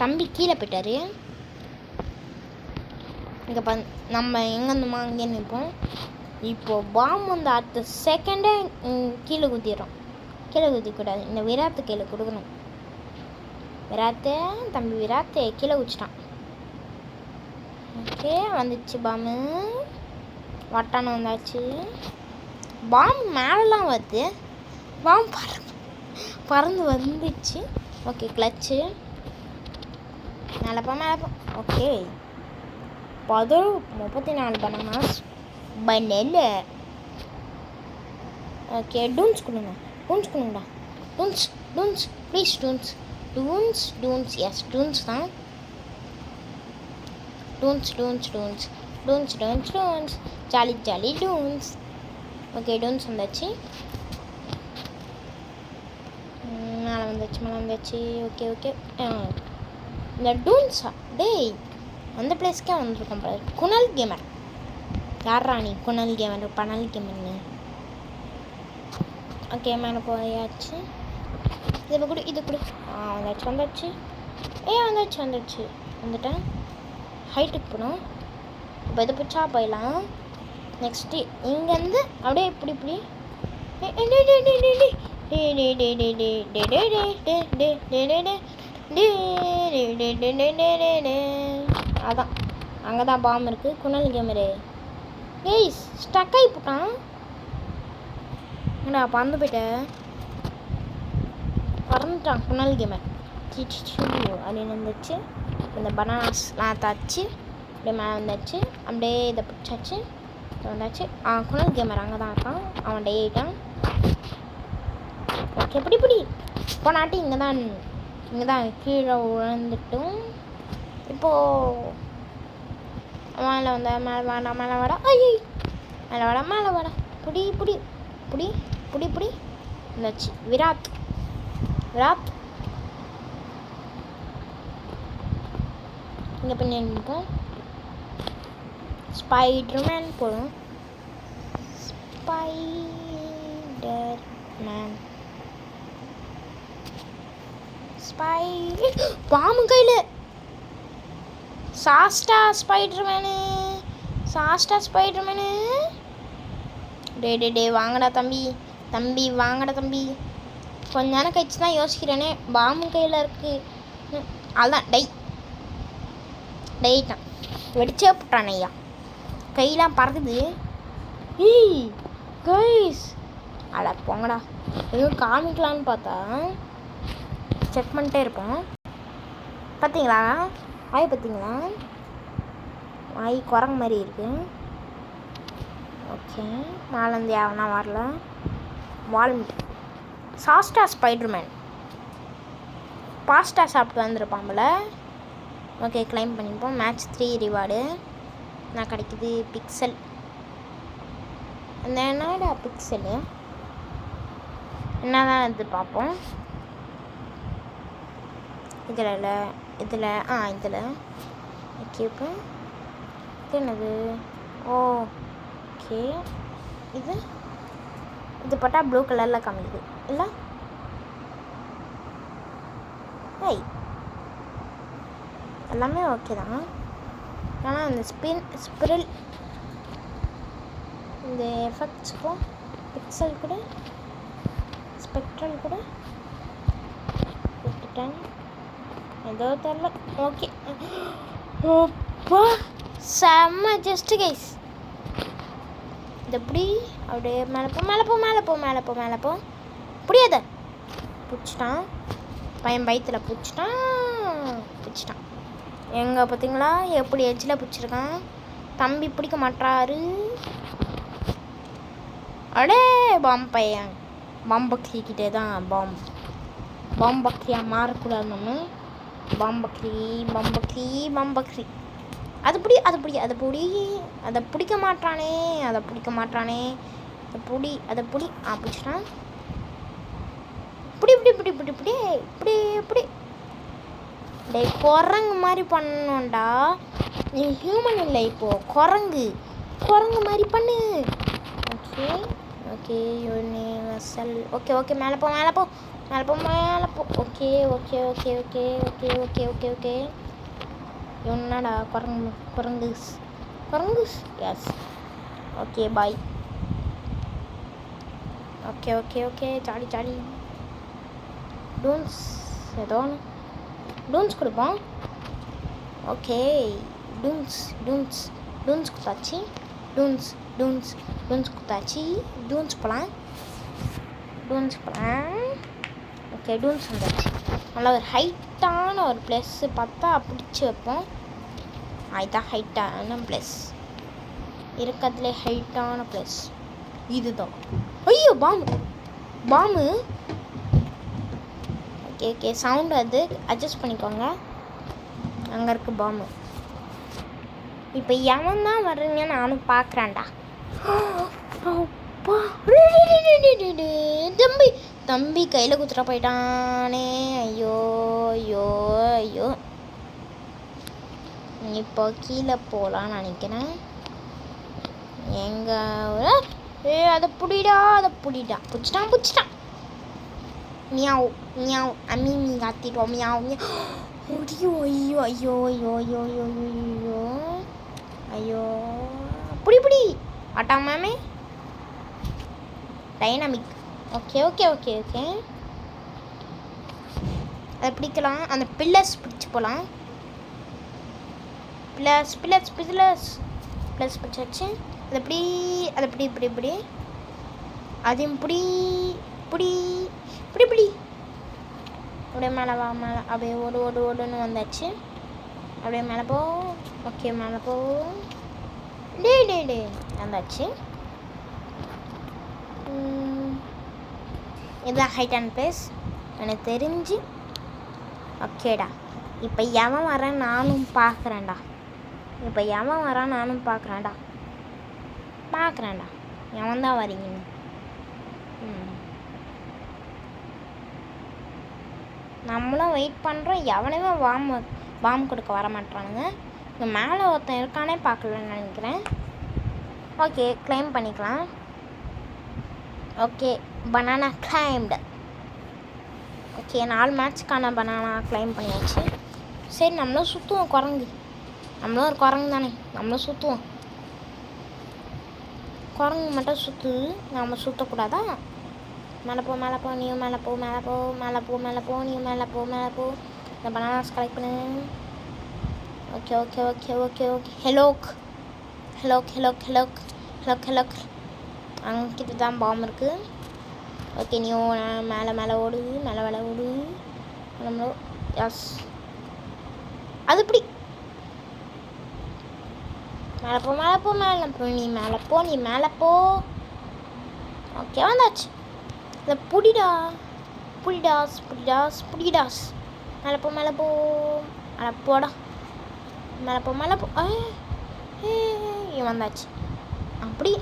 தம்பி கீழே போயிட்டாரு. இங்கே நம்ம எங்கேருந்துமா அங்கே நிற்போம். இப்போது பாம்பு வந்து அடுத்த செகண்டே கீழே குத்திடுறோம். கீழே குத்திக்கூடாது. இந்த விராத்து கீழே கொடுக்கணும். தம்பி விராத்தை கீழே குச்சிட்டான். ஓகே வந்துச்சு பாம்பு. வட்டானம் வந்தாச்சு. பாம்பு மேலெலாம் வருது. பாம்பு பறந்து வந்துச்சு. ஓகே கிளச்சு மேலே போ. ஓகே 34 பனானாஸ் பண்ணல. ஓகே டூன்ஸ் கொடுங்கடா. Toons please. Toons yes toons தான். Toons jolly toons. Okay toons வந்தாச்சு. மேலே வந்துச்சு. Okay okay. இந்த டூன்ஸா டேய் அந்த பிளேஸ்க்கே வந்துருக்கோம் பாரு. குணல் கேமர் யாரா நீ? குணல் கேமர் பனல் கேமர்னு. ஓகே மேலே போயாச்சு. இது கொடு. வந்தாச்சு. வந்துட்டேன். ஹைட்டுக்கு போகணும். இப்போ இதை பிடிச்சா போயிடலாம். நெக்ஸ்ட்டு இங்கேருந்து அப்படியே இப்படி அதான் அங்கே தான் பாம் இருக்குது. குணல் கேமரு ஏய் ஸ்டக் ஆகி போட்டான். ஏன்னா பறந்து போயிட்டேன். பறந்துட்டான் குணல் கேமர். அப்படின்னு வந்துச்சு. இந்த பனானாஸ்லாம் தச்சு அப்படியே மேலே வந்தாச்சு. அப்படியே இதை பிடிச்சாச்சு. வந்தாச்சு. குணல் கேமர் அங்கே தான் இருக்கான். அவன் டேட்டான். ஓகே பிடி போனாட்டி இங்கே தான் கீழே விழுந்துட்டும். இப்போது மேலே வாடா ஐய் மேலே வாடா புடி வந்தாச்சு. விராத் இங்கே பண்ணிருக்கோம். ஸ்பைடர்மேன் போடும். பாம்பு கையில் சாஸ்டா ஸ்பைடர்மேனு டே வாங்கடா தம்பி வாங்கடா தம்பி. கொஞ்ச நேரம் கழிச்சு தான் யோசிக்கிறேனே. பாம்பு கையில் இருக்கு. அதுதான் டெய்ட்டான் வெடிச்சே போட்டான் ஐயா. கையெல்லாம் பறக்குது. கைஸ் அட போங்கடா. எதுவும் காமிக்கலான்னு பார்த்தா செக் பண்ணிட்டே இருப்போம். பார்த்தீங்களா வாய் குரங்கு மாதிரி இருக்கு. ஓகே மேலேருந்து யாவனா வரல. வால்மிட் சாஸ்டா ஸ்பைடர்மேன் பாஸ்டா சாப்பிட்டு வந்துருப்பாம்பல. ஓகே கிளைம் பண்ணிப்போம். மேட்ச் 3 ரிவார்டு நான் கிடைக்குது. பிக்சல் அந்த என்னடா பிக்சலு என்னதான் இது பார்ப்போம். இதில் ஓகே இப்போ இது என்னது? ஓகே இது போட்டால் ப்ளூ கலரில் காமிக்குது இல்லை? எல்லாமே ஓகே தான். ஆனால் அந்த ஸ்பிரில் இந்த எஃபெக்ட்ஸுக்கும் பிக்சல் கூட ஸ்பெக்ட்ரல் கூட விட்டுட்டேன். ஏதோ தெரில. ஓகே செம்ம ஜஸ்ட் கைஸ். இது எப்படி அப்படியே மேலே போ புரியாத பிடிச்சிட்டான் பையன். பயத்தில் பிடிச்சிட்டான். எங்கே பார்த்தீங்களா எப்படி எட்ஜில் பிடிச்சிருக்கான். தம்பி பிடிக்க மாட்டாரு. அடே பையன் பாம்பக்ரிக்கிட்டே தான் பாம்பக்ரியாக மாறக்கூடாது. நம்ம பாம்பக்ரி அதை பிடிக்க மாட்டானே. பிடிச்சிட்டான். இப்படி டே குரங்கு மாதிரி பண்ணணும்டா. நீ ஹியூமன் இல்லை இப்போது குரங்கு மாதிரி பண்ணு. Okay universal. ஓகே மேலே போ. ஓகே என்னடா குரங்கு எஸ். Okay bye. ஓகே சாடி டூன்ஸ் ஏதோ டூன்ஸ் கொடுப்போம். ஓகே டூன்ஸ் குத்தாச்சு. டூன்ஸ் போகலாம். ஓகே டூன்ஸ் வந்தாச்சு. நல்லா ஒரு ஹைட்டான ஒரு ப்ளேஸு பார்த்தா பிடிச்சி வைப்போம். அதுதான் ஹைட்டான ப்ளேஸ். இருக்கிறதுலே ஹைட்டான ப்ளேஸ் இதுதான். ஐயோ பாம்பு. ஓகே சவுண்டு அது அட்ஜஸ்ட் பண்ணிக்கோங்க. அங்கே இருக்குது பாம்பு. இப்போ எவன் தான் வர்றீங்க நானும் பார்க்குறேன்டா. அப்பா தம்பி தம்பி கையில் குத்துற போயிட்டானே. ஐயோ ஐயோ ஐயோ. இப்போ கீழே போகலான்னு நினைக்கிறேன். எங்க அதை பிடிடா பிடிச்சிட்டான். மியாவ் மியாவ் அம்மி மீ காத்திட்டோம். மியாவ் ஐயோ ஐயோ ஐயோ ஐயோ ஐயோ ஐயோ ஐயோ ஐயோ. பிடி ஆட்டாமே டைனாமிக். ஓகே அதை பிடிக்கலாம். அந்த பில்லர்ஸ் பிடிச்சி போகலாம். பில்லர்ஸ் பிடிச்சாச்சு. அதை இப்படி அதையும் பிடி அப்படியே மேலே வா. மேலே அப்படியே ஓடுன்னு வந்தாச்சு. அப்படியே மேலே போ. ஓகே மேலே போ. டே வந்தாச்சு. இதுதான் ஹைட் அண்ட் பிளேஸ் எனக்கு தெரிஞ்சு. ஓகேடா. இப்போ எவன் வரான் நானும் பார்க்குறேன்டா. எவன் தான் வரீங்கன்னு. நம்மளும் வெயிட் பண்ணுறோம். எவனையுமே வாம் கொடுக்க வர மாட்டானுங்க. இங்கே மேலே ஒருத்தன் இருக்கானே பார்க்கலன்னு நினைக்கிறேன். ஓகே கிளைம் பண்ணிக்கலாம். Okay banana claimed. ஓகே 4 மேட்ச்க்கான பனானா கிளைம் பண்ணியாச்சு. சரி நம்மளும் சுற்றுவோம். குரங்கு நம்மளும் ஒரு குரங்கு தானே, நம்மளும் சுற்றுவோம். குரங்கு மட்டும் சுற்றுது, நம்ம சுற்றக்கூடாதா? மேலே போ நீயும் மேலே போ நீயும் மேலே போ. இந்த பனானாஸ் கலெக்ட் பண்ணு. ஓகே. ஹெலோக். அங்கிட்ட தான் பாம்பு இருக்குது. ஓகே நீயும் மேலே ஓடு. நம்மளோ எஸ். அது இப்படி மேலே போ. நீ மேலே போ. ஓகே வந்தாச்சு. இதை புடிடாஸ். மேலே போ. போடா. மேலே போ. வந்தாச்சு. அப்படி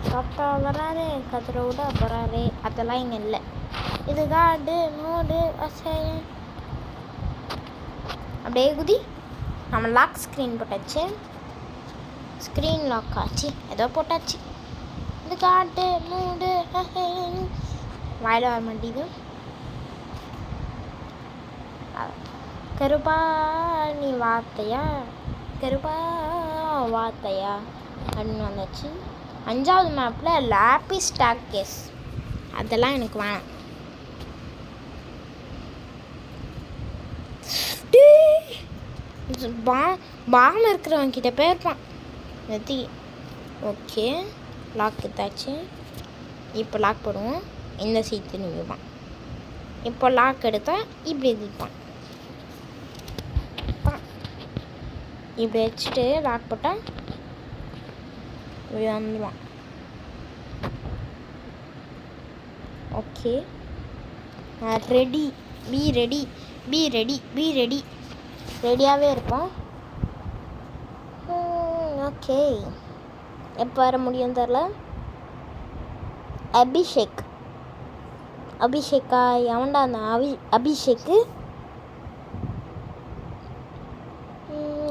தாத்தா வராரு, கதிரோட வராரு. அதெல்லாம் இங்கே இல்லை. இது காடு நோடு அசையன். அப்படியே குதி. நம்ம லாக் ஸ்க்ரீன் போட்டாச்சு. ஸ்க்ரீன் லாக் ஆச்சு. ஏதோ போட்டாச்சு. இது காடு நோடு அசையன். வாயில் வர மாட்டேங்குது. கருப்பா நீ வார்த்தையா அப்படின்னு வந்தாச்சு. 5வது மேப்பில் லாப்பிஸ் ஸ்டார்கேஸ். அதெல்லாம் எனக்கு வேணாம். பாம் இருக்கிறவங்க கிட்ட போயிருப்பான் நெத்தி. ஓகே லாக் எடுத்தாச்சு. இப்போ லாக் போடுவோம். இந்த சீட்டு நிற்பான். இப்போ லாக் எடுத்தால் இப்படி எதிர்ப்பான். இப்படி வச்சுட்டு லாக் போட்டால் இப்படி வந்துடுவான். ஓகே ரெடியாகவே இருப்போம். ஓகே எப்போ வர முடியும் தெரில. அபிஷேக்கா எவன்டா அந்த அபிஷேக்கு?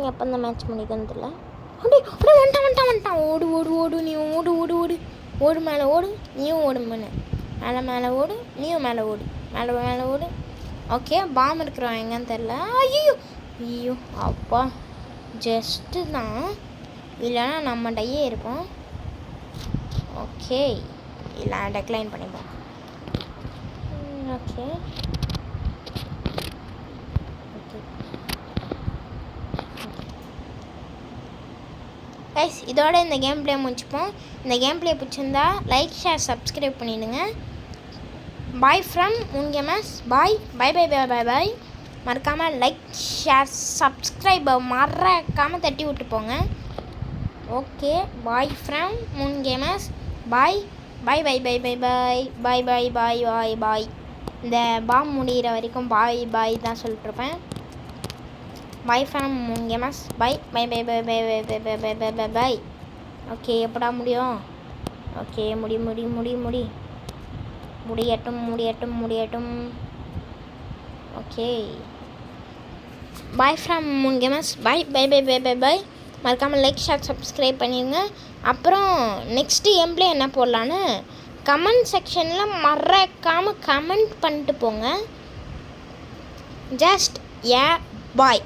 எப்போ இந்த மேட்ச் முடிக்குன்னு தெரியல. அப்படியே வந்துட்டான். ஓடு நீ ஓடு மேலே ஓடு. நீயும் ஓடு மேலே ஓடு. நீயும் மேலே ஓடு. ஓகே பாம் இருக்கிறவன் எங்கன்னு தெரில. ஐயோ அப்பா ஜஸ்ட்டு தான், இல்லைன்னா நம்ம டையே இருப்போம். ஓகே இல்லை டெக்ளைன் பண்ணிப்போம். ஓகே கைஸ் இதோட இந்த கேம் பிளே முடிச்சுப்போம். இந்த கேம் பிளே பிடிச்சிருந்தா லைக் ஷேர் சப்ஸ்கிரைப் பண்ணிவிடுங்க. Bye from Moon Gamers. Bye. மறக்காமல் லைக் ஷேர் சப்ஸ்கிரைப் மறக்காமல் தட்டி விட்டு போங்க. Okay bye from Moon Gamers. Bye. இந்த பாம் முடிகிற வரைக்கும் பாய் தான் சொல்லிட்டுருப்பேன். Bye from Moon Gamers. Bye. Okay எப்படா முடியும்? ஓகே முடியட்டும். Okay bye from Moon Gamers. Bye. மறக்காமல் லைக் ஷேர் சப்ஸ்கிரைப் பண்ணிடுங்க. அப்புறம் நெக்ஸ்ட்டு கேம்ப்ளே என்ன போடலான்னு கமெண்ட் செக்ஷனில் மறக்காமல் கமெண்ட் பண்ணிட்டு போங்க. ஜஸ்ட் பாய்.